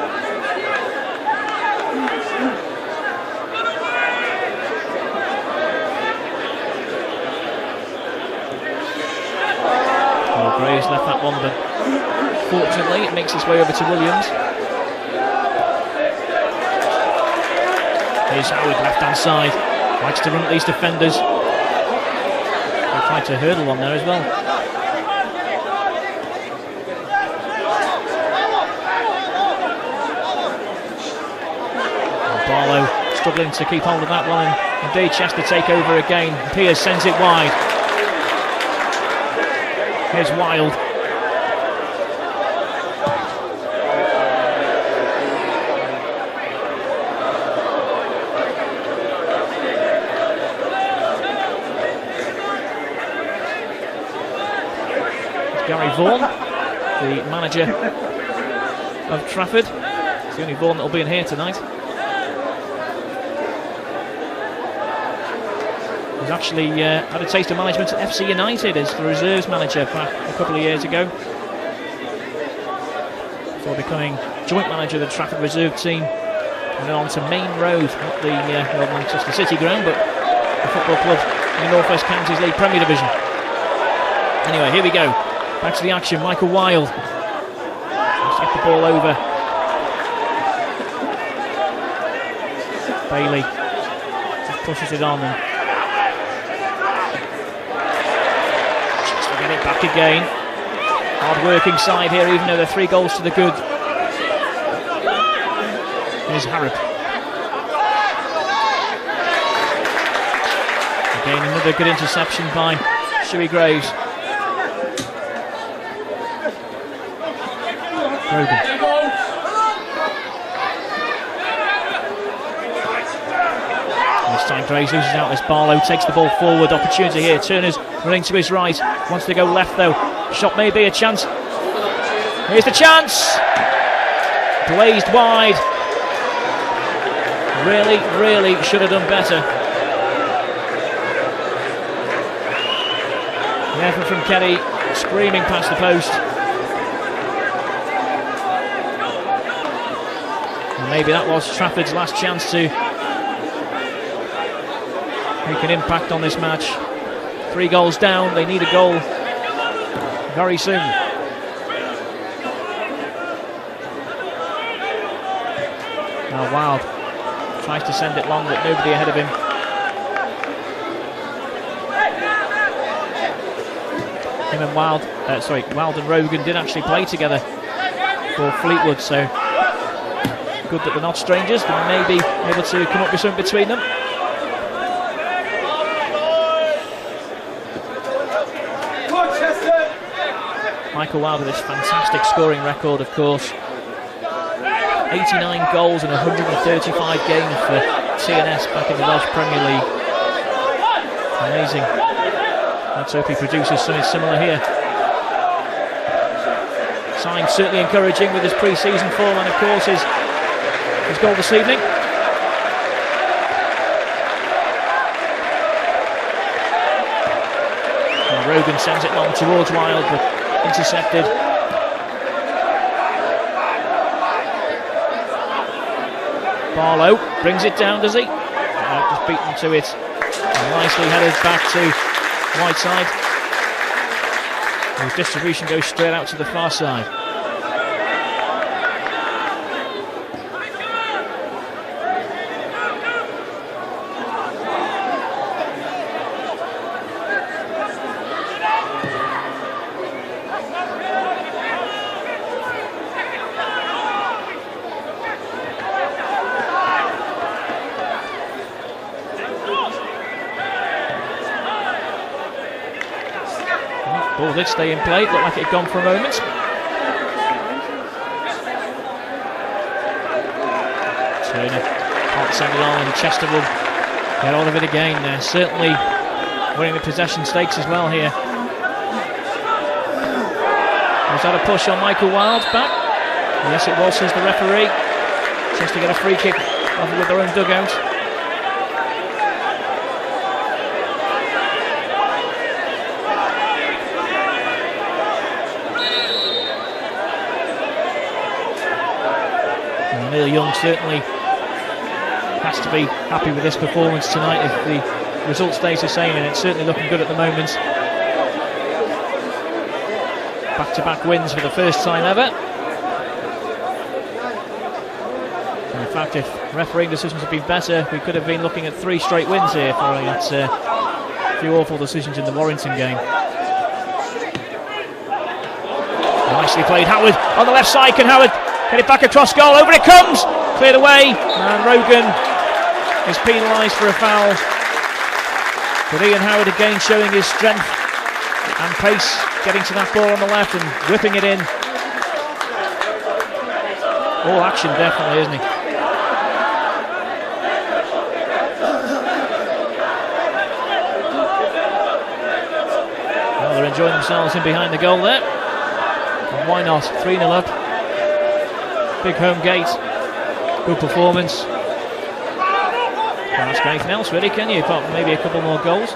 Graves left that one, but fortunately it makes its way over to Williams. Here's Howard, left hand side, likes to run at these defenders. They tried to hurdle one there as well. struggling to keep hold of that one, and indeed Chester take over again. Piers sends it wide. Here's Wild. Gary Vaughan, the manager of Trafford. It's the only Vaughan that will be in here tonight. He's actually had a taste of management at FC United as the reserves manager back a couple of years ago, before becoming joint manager of the Trafford reserve team, and then on to Main Road, not the old Manchester City ground, but the football club in the North West Counties League Premier Division. Anyway, here we go. Back to the action, Michael Wild. Let's get the ball over. Bailey just pushes it on and just to get it back again. Hard working side here, even though they're 3 goals to the good. Here's Harrop. Again, another good interception by Shuey Graves. Rogan. This time Graves loses out as Barlow takes the ball forward. Opportunity here. Turner's running to his right. Wants to go left though. Shot may be a chance. Here's the chance. Glazed wide. Really should have done better. The effort from Kelly, screaming past the post. Maybe that was Trafford's last chance to make an impact on this match. 3 goals down, they need a goal very soon. Now Wild tries to send it long, but nobody ahead of him. Him and Wild and Rogan did actually play together for Fleetwood, so good that they're not strangers. They may be able to come up with something between them. Michael Wild with this fantastic scoring record, of course. 89 goals in 135 games for TNS back in the Welsh Premier League. Amazing. Let's hope he produces something similar here. Signs certainly encouraging with his pre-season form, and of course his goal this evening. And Rogan sends it long towards Wild, but intercepted. Barlow brings it down, does he? No, just beaten to it. And nicely headed back to Whiteside. And the distribution goes straight out to the far side. Ball did stay in play, it looked like it had gone for a moment. Turner can't send it on, and Chester will get hold of it again. They're certainly winning the possession stakes as well here. Was that a push on Michael Wild's back? Yes, it was, says the referee. Chester get a free kick off with their own dugout. Neil Young certainly has to be happy with this performance tonight if the result stays the same, and it's certainly looking good at the moment. Back-to-back wins for the first time ever. And in fact, if refereeing decisions had been better, we could have been looking at 3 straight wins here following that few awful decisions in the Warrington game. Nicely played, Howard on the left side. Can Howard get it back across goal? Over it comes, cleared away, and Rogan is penalised for a foul. But Ian Howard again showing his strength and pace, getting to that ball on the left and whipping it in. All action definitely, isn't he? Well, they're enjoying themselves in behind the goal there. And why not? 3-0 up. Big home gate. Good performance. Can't ask anything else really, can you? Apart from maybe a couple more goals.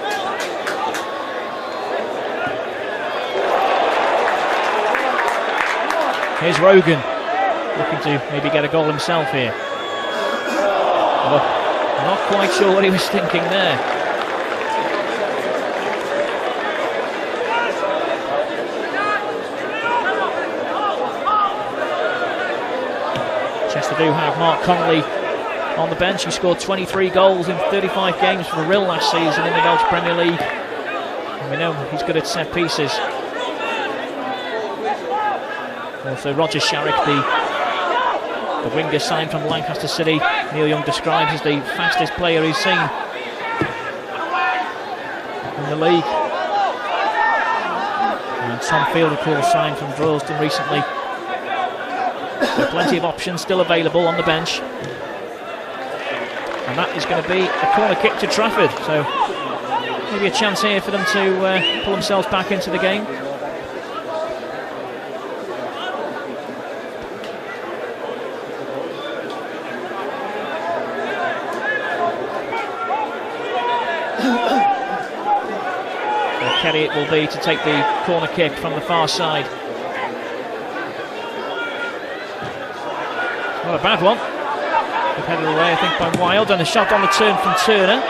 Here's Rogan, looking to maybe get a goal himself here. Oh, not quite sure what he was thinking there. Chester do have Mark Connolly on the bench. He scored 23 goals in 35 games for Rill last season in the Welsh Premier League. And we know he's good at set pieces. Also Roger Sharrock, the winger signed from Lancaster City, Neil Young describes as the fastest player he's seen in the league. And Tom Field, of course, signed from Droylsden recently. So plenty of options still available on the bench. And that is going to be a corner kick to Trafford. So maybe a chance here for them to pull themselves back into the game. Kelly it will be to take the corner kick from the far side. Not a bad one. Good headed away, I think, by Wild, and a shot on the turn from Turner.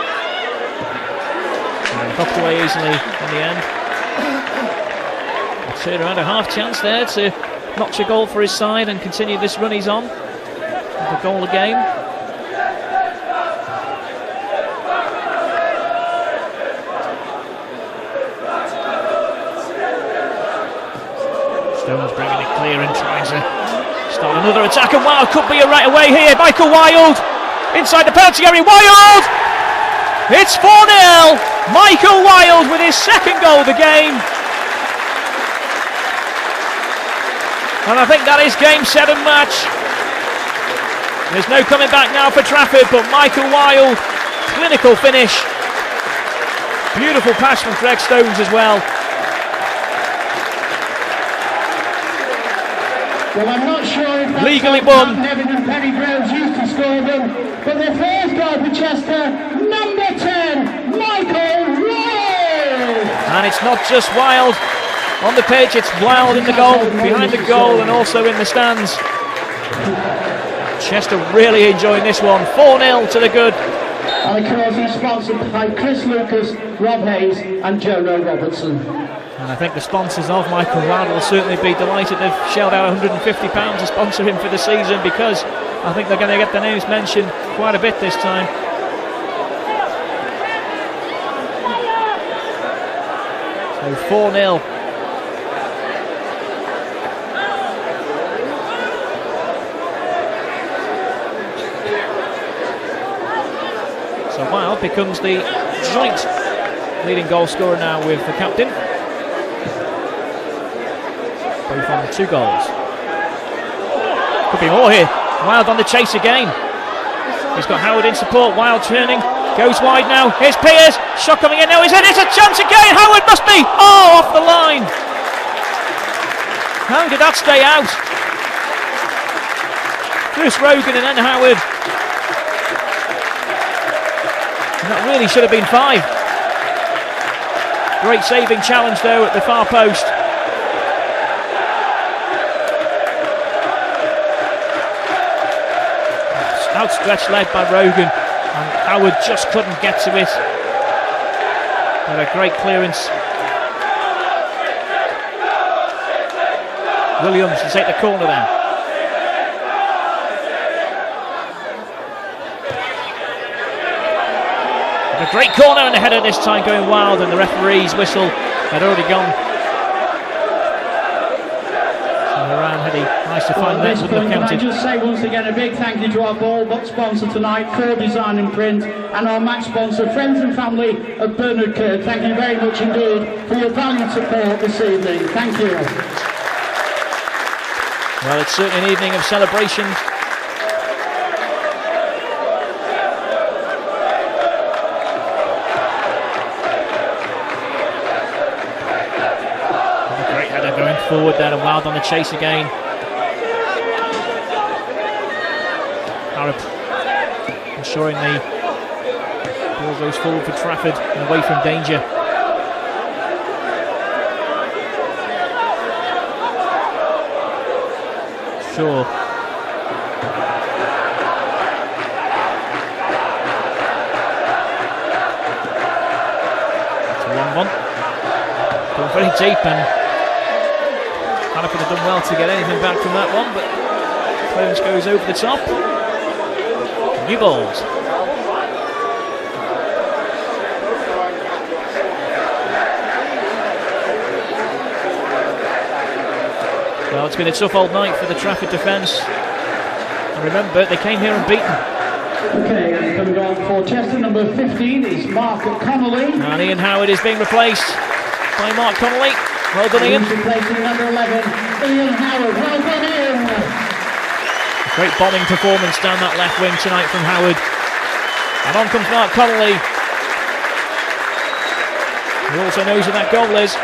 And hooked away easily in the end. And Turner had a half chance there to notch a goal for his side and continue this run he's on. With a goal a game. Stones bringing it clear and trying to start another attack, and Wild could be a right away here. Michael Wild inside the penalty area. Wild! It's 4-0. Michael Wild with his second goal of the game. And I think that is game 7 match. There's no coming back now for Trafford, but Michael Wild, clinical finish. Beautiful pass from Greg Stones as well. Well, I'm not sure if that's legally won. Nevin and Penny Grounds used to score them, but the first goal for Chester, number 10, Michael Wild! And it's not just Wild on the pitch, it's Wild in the goal, behind the goal, and also in the stands. Chester really enjoying this one. 4-0 to the good. And of course he's sponsored by Chris Lucas, Rob Hayes and Jono Robertson. And I think the sponsors of Michael Wild will certainly be delighted. They've shelled out £150 to sponsor him for the season, because I think they're going to get their names mentioned quite a bit this time. So 4-0. So Wild becomes the joint leading goal scorer now with the captain. Both on 2 goals. Could be more here. Wild on the chase again. He's got Howard in support. Wild turning. Goes wide now. Here's Piers. Shot coming in now. He's in. It's a chance again. Howard must be. Oh, off the line. How did that stay out? Chris Rogan and then Howard. And that really should have been 5. Great saving challenge though at the far post. Outstretched leg by Rogan, and Howard just couldn't get to it. But a great clearance. Williams to take the corner then. A great corner and a header this time going Wild, and the referee's whistle had already gone. So Moran Heady, nice to find that, wouldn't have Can I counted. just say once again a big thank you to our ball box sponsor tonight, Ford Design and Print, and our match sponsor, friends and family of Bernard Kirk. Thank you very much indeed for your valiant support this evening. Thank you. Well, it's certainly an evening of celebration. Going forward there, and Wild on the chase again. Harrop ensuring the ball goes forward for Trafford and away from danger. Sure. It's a long one. Going very deep, and Hannah could have done well to get anything back from that one, but clearance goes over the top. New balls. Well, it's been a tough old night for the Trafford defence. And remember, they came here unbeaten. Okay, and coming on for Chester, number 15 is Mark Connolly. And Ian Howard is being replaced by Mark Connolly. Well done, Ian. Replacing number 11, Ian Howard. Well done, Ian. Great bombing performance down that left wing tonight from Howard. And on comes Mark Connolly. He also knows who that goal is.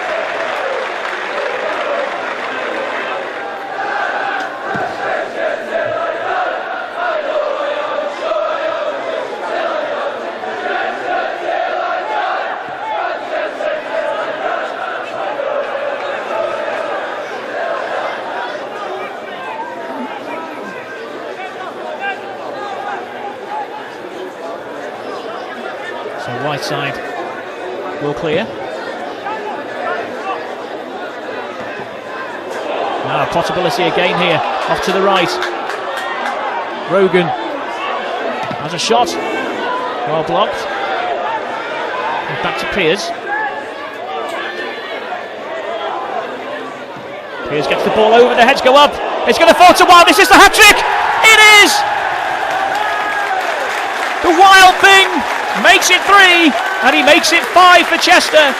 Right side will clear. Now a possibility again here, off to the right. Rogan has a shot, well blocked. And back to Piers. Piers gets the ball over, the heads go up. It's going to fall to Wild. This is the hat trick. It is. The Wild thing makes it 3, and he makes it 5 for Chester.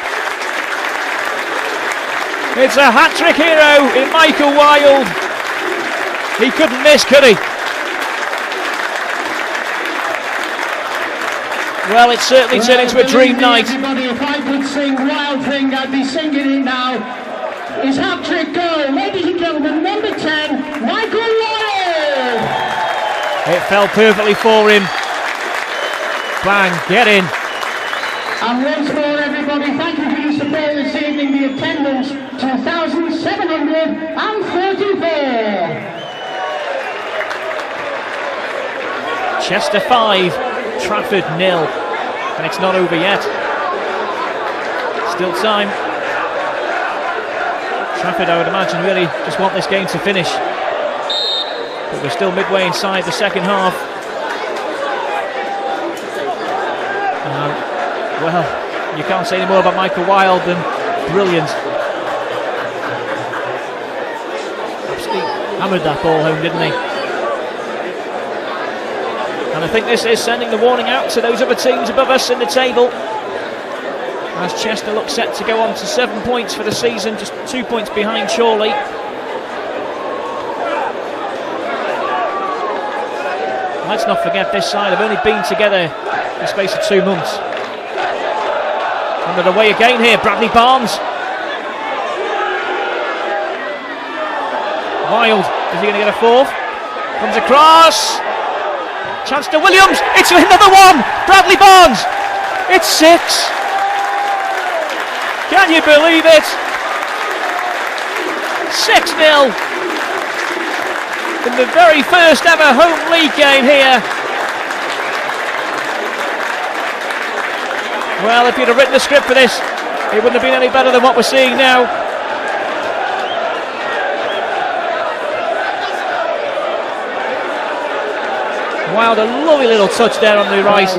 It's a hat-trick hero in Michael Wild. He couldn't miss, could he? Well, it's certainly turned into a dream night. Everybody, if I could sing Wild Thing, I'd be singing it now. His hat-trick goal, ladies and gentlemen, number 10, Michael Wild. It fell perfectly for him. Bang, get in. And once more, everybody, thank you for your support this evening. The attendance, 2,734. Chester 5, Trafford 0. And it's not over yet. Still time. Trafford, I would imagine, really just want this game to finish. But we're still midway inside the second half. Well, you can't say any more about Michael Wild than brilliant. Absolutely hammered that ball home, didn't he? And I think this is sending the warning out to those other teams above us in the table. As Chester looks set to go on to 7 points for the season, just 2 points behind Chorley. Let's not forget this side have only been together in the space of 2 months. Under the way again here, Bradley Barnes. Wild, is he going to get a fourth? Comes across. Chance to Williams. It's another one. Bradley Barnes. It's 6. Can you believe it? 6-0. In the very first ever home league game here. Well, if you'd have written the script for this, it wouldn't have been any better than what we're seeing now. Wild, a lovely little touch there on the right.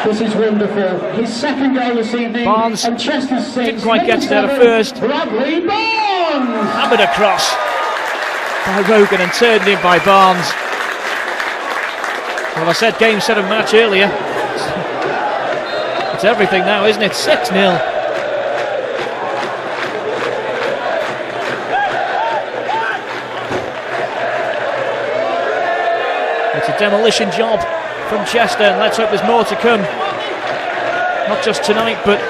This is wonderful. His second goal this evening. Barnes and Chester's 6. Didn't quite get to there at first. Bradley Barnes! Hammered across. by Rogan and turned in by Barnes. Well, I said game, set and match earlier. It's everything now, isn't it? 6-0. It's a demolition job from Chester, and let's hope there's more to come. Not just tonight, but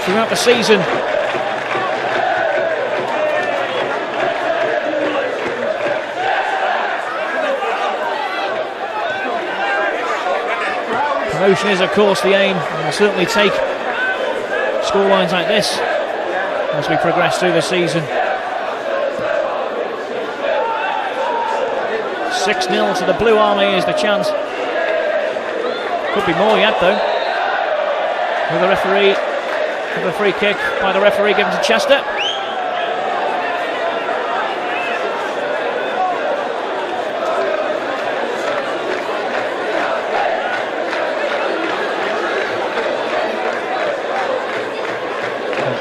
throughout the season. Promotion is, of course, the aim, and we'll certainly take scorelines like this as we progress through the season. 6-0 to the Blue Army is the chance. Could be more yet, though. With a referee, with a free kick by the referee given to Chester.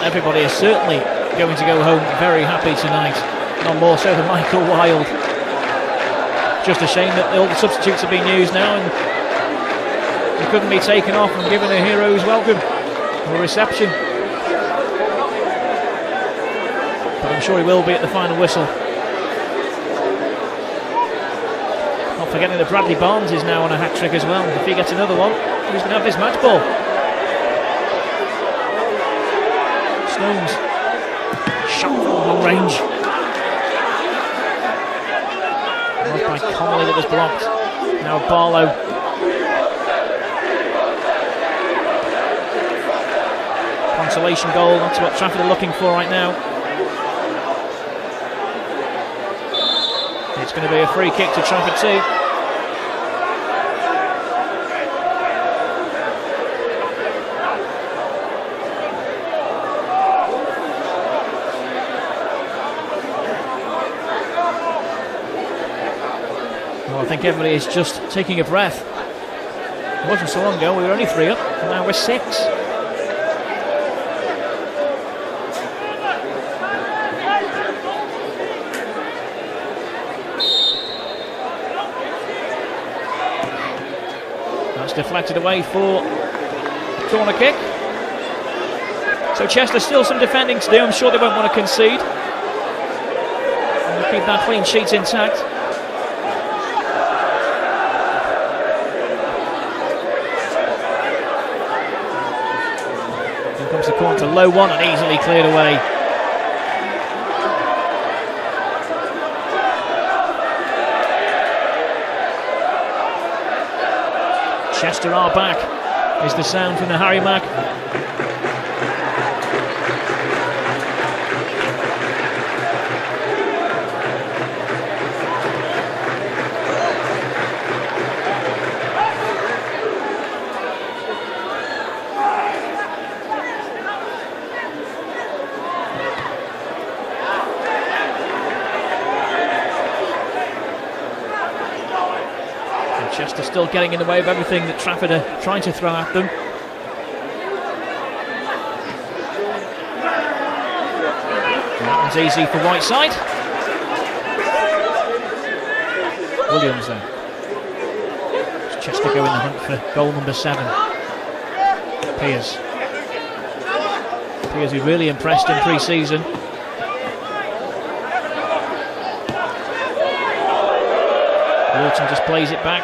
Everybody is certainly going to go home very happy tonight. Not more so than Michael Wilde. Just a shame that all the substitutes are being used now and he couldn't be taken off and given a hero's welcome or reception. But I'm sure he will be at the final whistle. Not forgetting that Bradley Barnes is now on a hat-trick as well. If he gets another one, he's going to have this match ball. Stones. Shot from long range. Right by Connolly that was blocked. Now Barlow. Consolation goal, that's what Trafford are looking for right now. It's going to be a free kick to Trafford too. I think everybody is just taking a breath. It wasn't so long ago, we were only 3 up, and now we're 6. That's deflected away for a corner kick. So Chester still some defending to do. I'm sure they won't want to concede. And we'll keep that clean sheet intact. Comes the corner to low one and easily cleared away. Chester are back is the sound from the Harry Mack. Chester still getting in the way of everything that Trafford are trying to throw at them. That one's easy for Whiteside. Williams then. Chester go in the hunt for goal number 7. Piers. Piers who really impressed in pre-season. Lawton just plays it back.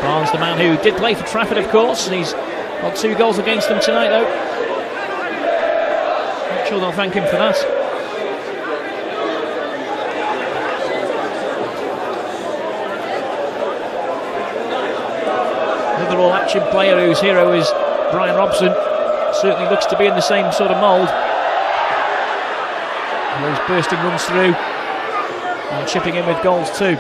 Barnes, the man who did play for Trafford, of course, and he's got 2 goals against them tonight, though. Not sure they'll thank him for that. Another all-action player whose hero is Brian Robson. Certainly looks to be in the same sort of mould. Those bursting runs through and chipping in with goals too.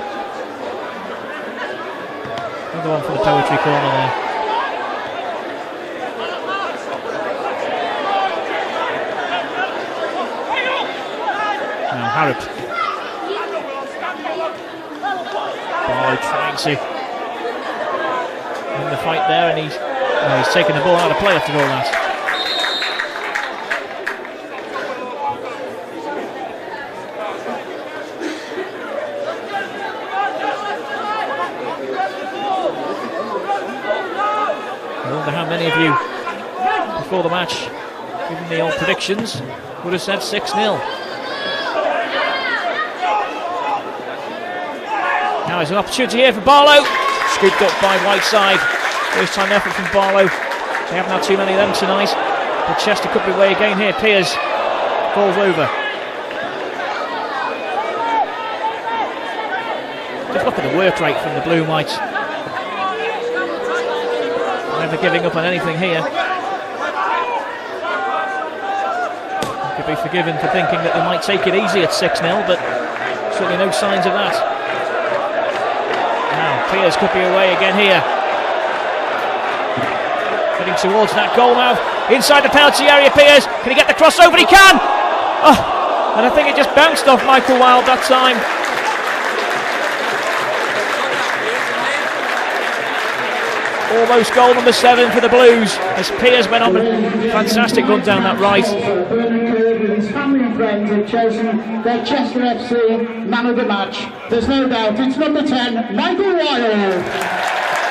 Another one for the Poetry corner there. Now Harrop. Barlow trying to win the fight there, and he's Oh, he's taken the ball out of play after all that. I wonder how many of you, before the match, given the old predictions, would have said 6-0. Now there's an opportunity here for Barlow. Scooped up by Whiteside. First time effort from Barlow. They haven't had too many of them tonight. But Chester could be away again here. Piers falls over. Just look at the work rate from the Blue Whites. Never giving up on anything here. Could be forgiven for thinking that they might take it easy at 6-0, but certainly no signs of that. Now Piers could be away again here. Heading towards that goal now. Inside the penalty area, Piers. Can he get the crossover? He can! Oh, and I think it just bounced off Michael Wilde that time. Almost goal number 7 for the Blues as Piers went on a fantastic run down that right. With his family and friends have chosen their Chester FC man of the match. There's no doubt it's number 10, Michael Wilde.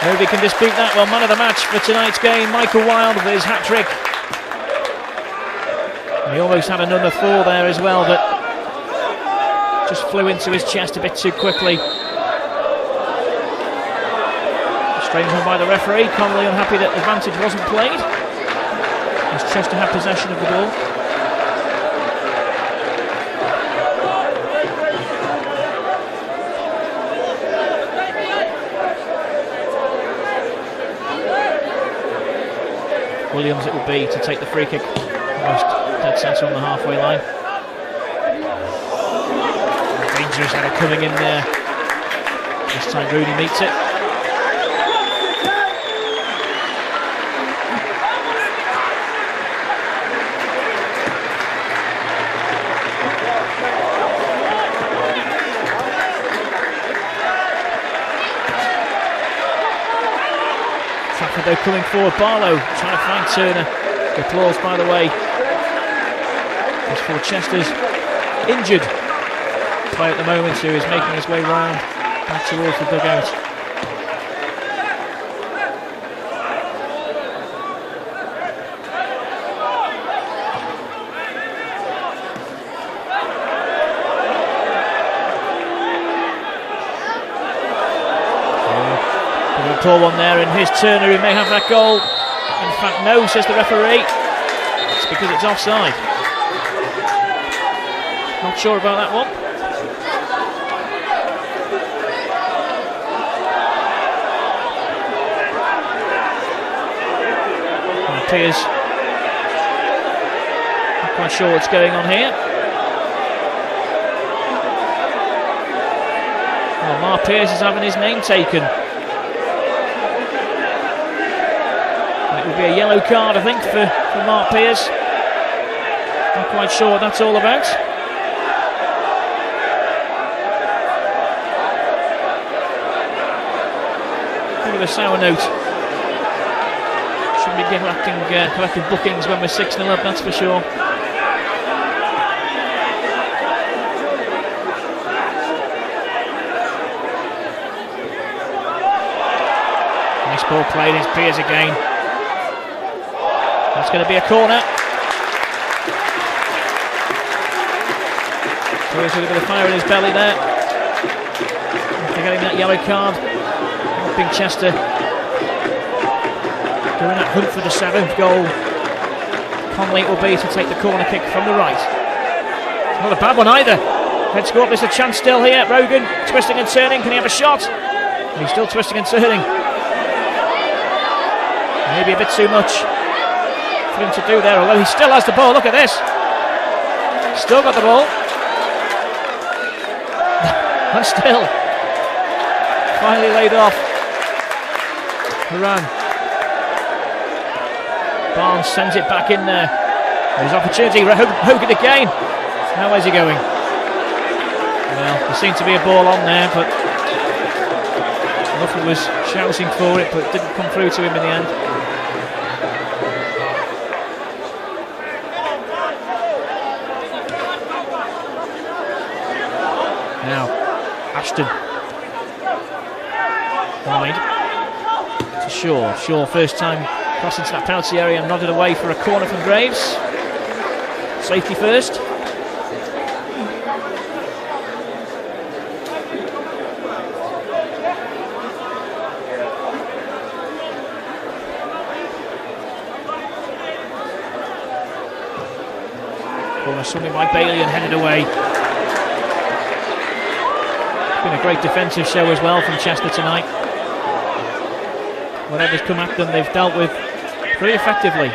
Nobody can dispute that. Well, man of the match for tonight's game, Michael Wilde with his hat-trick. He almost had another 4 there as well, but just flew into his chest a bit too quickly. Strange one by the referee. Connolly unhappy that advantage wasn't played as Chester had possession of the ball. Williams it will be to take the free kick, almost dead centre on the halfway line. Dangerous header coming in there. This time Rooney meets it. Trafford though coming forward, Barlow trying to find Turner. The applause by the way is for Chester's injured player at the moment who is making his way round back towards the dugout. Poor one there, and here's Turner who may have that goal. In fact, no, says the referee. It's because it's offside. Not sure about that one. And Piers, not quite sure what's going on here. Well, Mark Piers is having his name taken. It will be a yellow card, I think, for Mark Piers. Not quite sure what that's all about. Bit of a sour note. Shouldn't be collecting bookings when we're 6-0 up, that's for sure. Nice ball played, it's Piers again. That's going to be a corner. Piers with a bit of fire in his belly there. After getting that yellow card. Helping Chester doing that hunt for the 7th goal. Conley will be to take the corner kick from the right. Not a bad one either. Let's go up, there's a chance still here. Rogan twisting and turning. Can he have a shot? He's still twisting and turning. Maybe a bit too much for him to do there, although he still has the ball. Look at this. Still got the ball. And still finally laid off. Haran. Barnes sends it back in there. There's opportunity. Hogan again. Now where's he going? Well, there seemed to be a ball on there, but Ruffle was shouting for it, but it didn't come through to him in the end. Ashton. Wide. To Shaw. Shaw first time crossing to that penalty area and nodded away for a corner from Graves. Safety first. Corner swung in by Bailey and headed away. It's been a great defensive show as well from Chester tonight. Whatever's come at them, they've dealt with pretty effectively.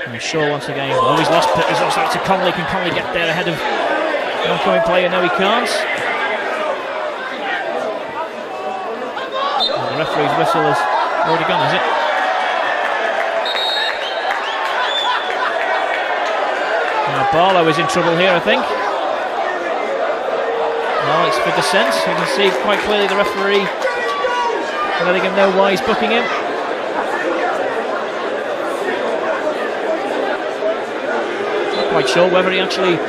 And Shaw once again. Oh, he's lost that to Connolly. Can Connolly get there ahead of the oncoming player? No, he can't. Well, the referee's whistle has already gone, has it? Now Barlow is in trouble here, I think. Well, it's for dissent. You can see quite clearly the referee letting him know why he's booking him. Not quite sure whether he actually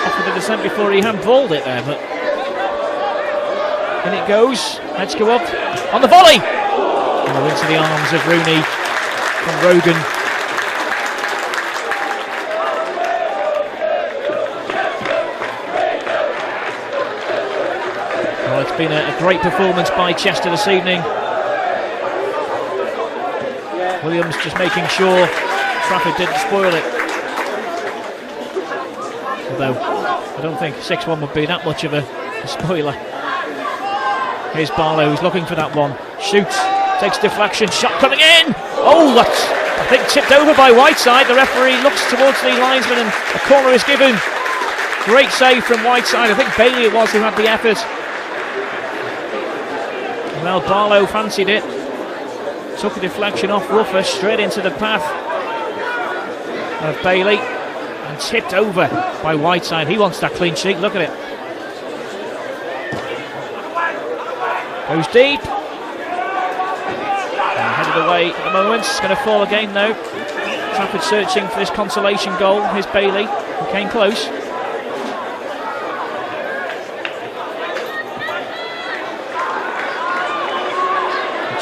offered the dissent before he handballed it there, but in it goes. Let's go up on the volley. Oh, into the arms of Rooney from Rogan. It's been a great performance by Chester this evening. Williams just making sure Trafford didn't spoil it. Although I don't think 6-1 would be that much of a spoiler. Here's Barlow, who's looking for that one. Shoots, takes deflection, shot coming in! Oh, that's, I think, tipped over by Whiteside. The referee looks towards the linesman and a corner is given. Great save from Whiteside. I think Bailey it was who had the effort. Well, Barlow fancied it, took a deflection off Ruffer straight into the path of Bailey and tipped over by Whiteside. He wants that clean sheet, look at it. Goes deep. And headed away at the moment, it's going to fall again though. Trafford searching for this consolation goal. Here's Bailey, who came close.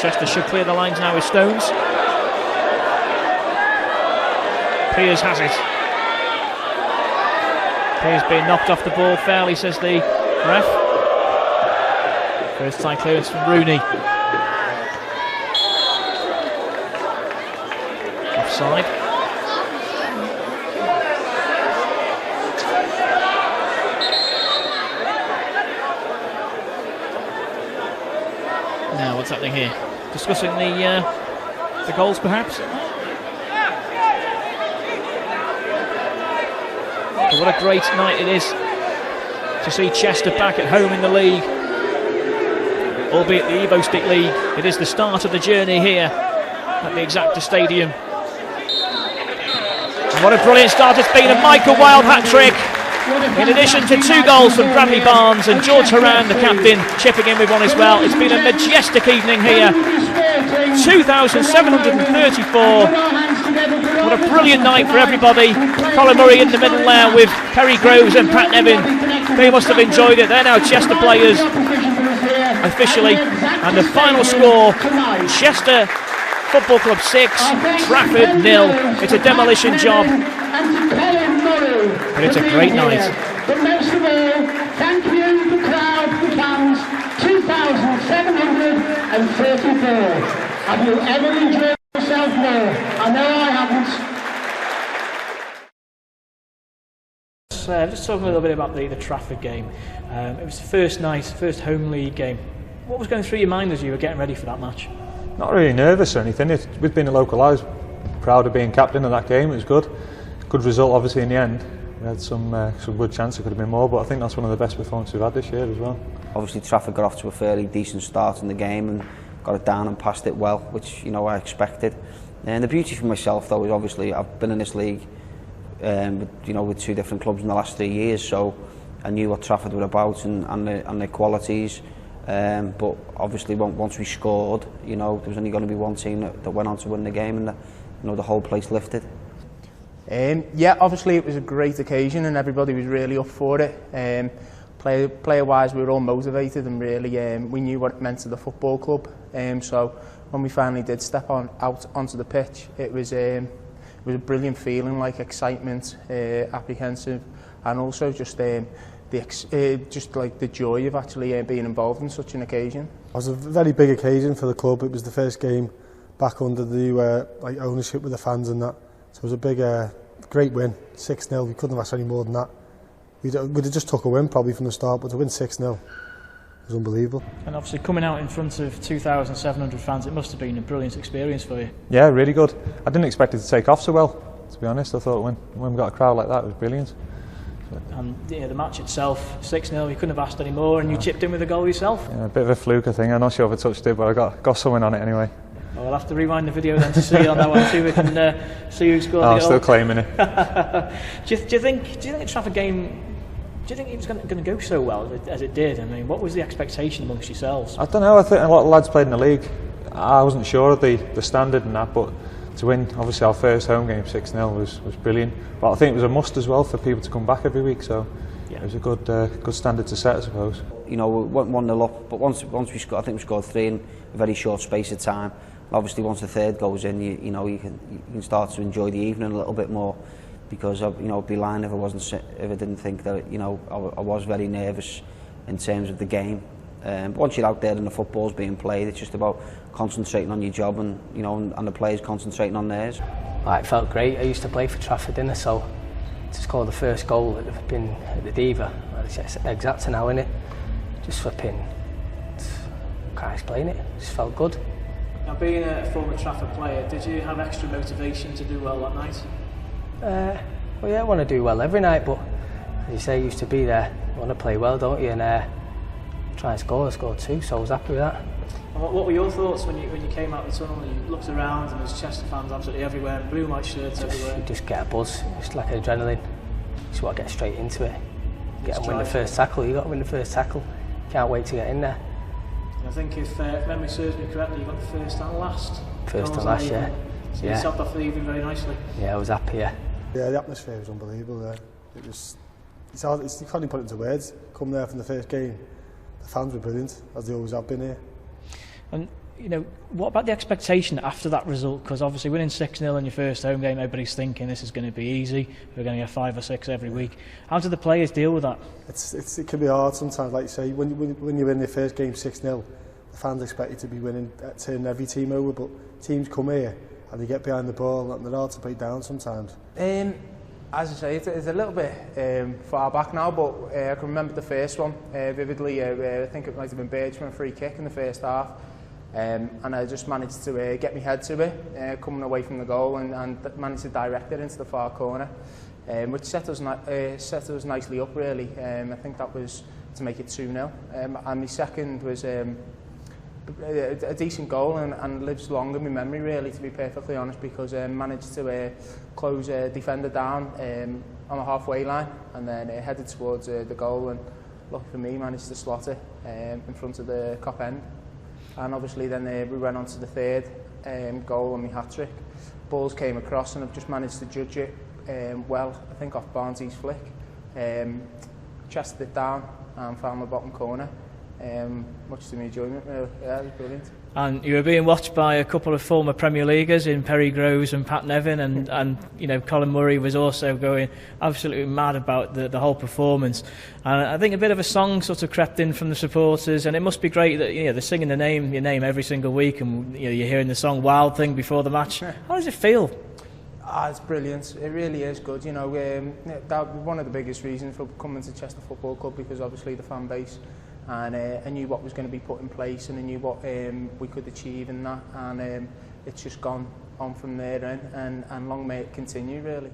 Chester should clear the lines now with Stones. Piers has it. Piers being knocked off the ball fairly, says the ref. First time clearance from Rooney. Offside. Now what's happening here? Discussing the goals, perhaps. But what a great night it is to see Chester back at home in the league, albeit the Evo Stick League. It is the start of the journey here at the Exacta Stadium. And what a brilliant start it's been! A Michael Wilde hat-trick, in addition to 2 goals from Bradley Barnes and George Horan, the captain, chipping in with one as well. It's been a majestic evening here. 2,734. What a brilliant night for everybody. Colin Murray in the middle there with Perry Groves and Pat Nevin. They must have enjoyed it. They're now Chester players officially. And the final score, Chester Football Club 6, Trafford 0. It's a demolition job, but it's a great night. But most of all, thank you, the crowd, the fans. 2,734. Have you ever enjoyed yourself more? I know I haven't. Just talking a little bit about the Trafford game. It was the first night, first home league game. What was going through your mind as you were getting ready for that match? Not really nervous or anything. With being a local, I was proud of being captain of that game. It was good. Good result, obviously, in the end. We had some good chance. It could have been more, but I think that's one of the best performances we've had this year as well. Obviously, Trafford got off to a fairly decent start in the game and got it down and passed it well, which I expected. And the beauty for myself, though, is obviously I've been in this league, with 2 different clubs in the last 3 years, so I knew what Trafford were about and their qualities. But obviously, once we scored, there was only going to be one team that went on to win the game, and the whole place lifted. Yeah, obviously it was a great occasion and everybody was really up for it. Player-wise, we were all motivated and really we knew what it meant to the football club. So when we finally did step out onto the pitch, it was a brilliant feeling, like excitement, apprehensive, and also just like the joy of actually being involved in such an occasion. It was a very big occasion for the club. It was the first game back under the new like ownership with the fans and that. So it was a big, great win, 6-0. We couldn't have asked any more than that. We'd have just took a win probably from the start, but to win 6-0 was unbelievable. And obviously coming out in front of 2,700 fans, it must have been a brilliant experience for you. Yeah, really good. I didn't expect it to take off so well, to be honest. I thought when we got a crowd like that, it was brilliant. And yeah, the match itself, 6-0, you couldn't have asked any more, and you chipped in with a goal yourself. Yeah, a bit of a fluke, I think. I'm not sure if I touched it, but I got something on it anyway. Well, we'll have to rewind the video then to see on that one too. We can see who scored the goal. I'm still claiming it. do you think the Trafford game? Do you think it was going to go so well as it did? I mean, what was the expectation amongst yourselves? I don't know. I think a lot of lads played in the league. I wasn't sure of the standard and that, but to win, obviously, our first home game 6-0 was brilliant. But I think it was a must as well for people to come back every week. So yeah, it was a good standard to set, I suppose. You know, we went 1-0 up, but once we scored, I think we scored 3 in a very short space of time. Obviously, once the third goes in, you can start to enjoy the evening a little bit more. Because I'd be lying if I didn't think that I was very nervous in terms of the game. But once you're out there and the football's being played, it's just about concentrating on your job and and the players concentrating on theirs. It felt great. I used to play for Trafford, didn't I? So to score the first goal at the Deva, it's exact now, innit? Just flipping, can't explain it. It just felt good. Now, being a former Trafford player, did you have extra motivation to do well that night? Well, yeah, I want to do well every night, but as you say, you used to be there. You want to play well, don't you? And try and score. I scored 2, so I was happy with that. And what were your thoughts when you came out the tunnel and you looked around and there's Chester fans absolutely everywhere, and blue light shirts everywhere? You just get a buzz, just like adrenaline. You just want to get straight into it. Get and win the first tackle. You got to win the first tackle. Can't wait to get in there. And I think if memory serves me correctly, you got the first and last. First and last, yeah. So you topped off the evening very nicely. Yeah, I was happy. Yeah. Yeah, the atmosphere was unbelievable there. It was, it's hard, you can't even put it into words. Come there from the first game, the fans were brilliant, as they always have been here. And what about the expectation after that result? Because obviously winning 6-0 in your first home game, everybody's thinking this is going to be easy. We're going to get 5 or 6 every week. How do the players deal with that? It can be hard sometimes, like you say, when you win your first game 6-0, the fans expect you to be winning, turning every team over, but teams come here and they get behind the ball and they're hard to break down sometimes. As I say, it's a little bit far back now, but I can remember the first one vividly. I think it might have been Birch from a free kick in the first half, and I just managed to get my head to it, coming away from the goal, and managed to direct it into the far corner, which set us nicely up really. I think that was to make it 2-0, and my second was a decent goal and lives long in my memory really, to be perfectly honest, because managed to close a defender down on the halfway line and then headed towards the goal, and lucky for me managed to slot it in front of the cop end. And obviously then we went on to the third goal on my hat-trick. Balls came across and I've just managed to judge it well, I think off Barnsley's flick. Chested it down and found the bottom corner. Much to my enjoyment, really. Yeah, it was brilliant. And you were being watched by a couple of former Premier Leaguers in Perry Groves and Pat Nevin, and Colin Murray was also going absolutely mad about the whole performance. And I think a bit of a song sort of crept in from the supporters, and it must be great that they're singing your name every single week, and you're hearing the song Wild Thing before the match. How does it feel? It's brilliant. It really is good. That was one of the biggest reasons for coming to Chester Football Club, because obviously the fan base. And I knew what was going to be put in place, and I knew what we could achieve in that, and it's just gone on from there, and long may it continue really.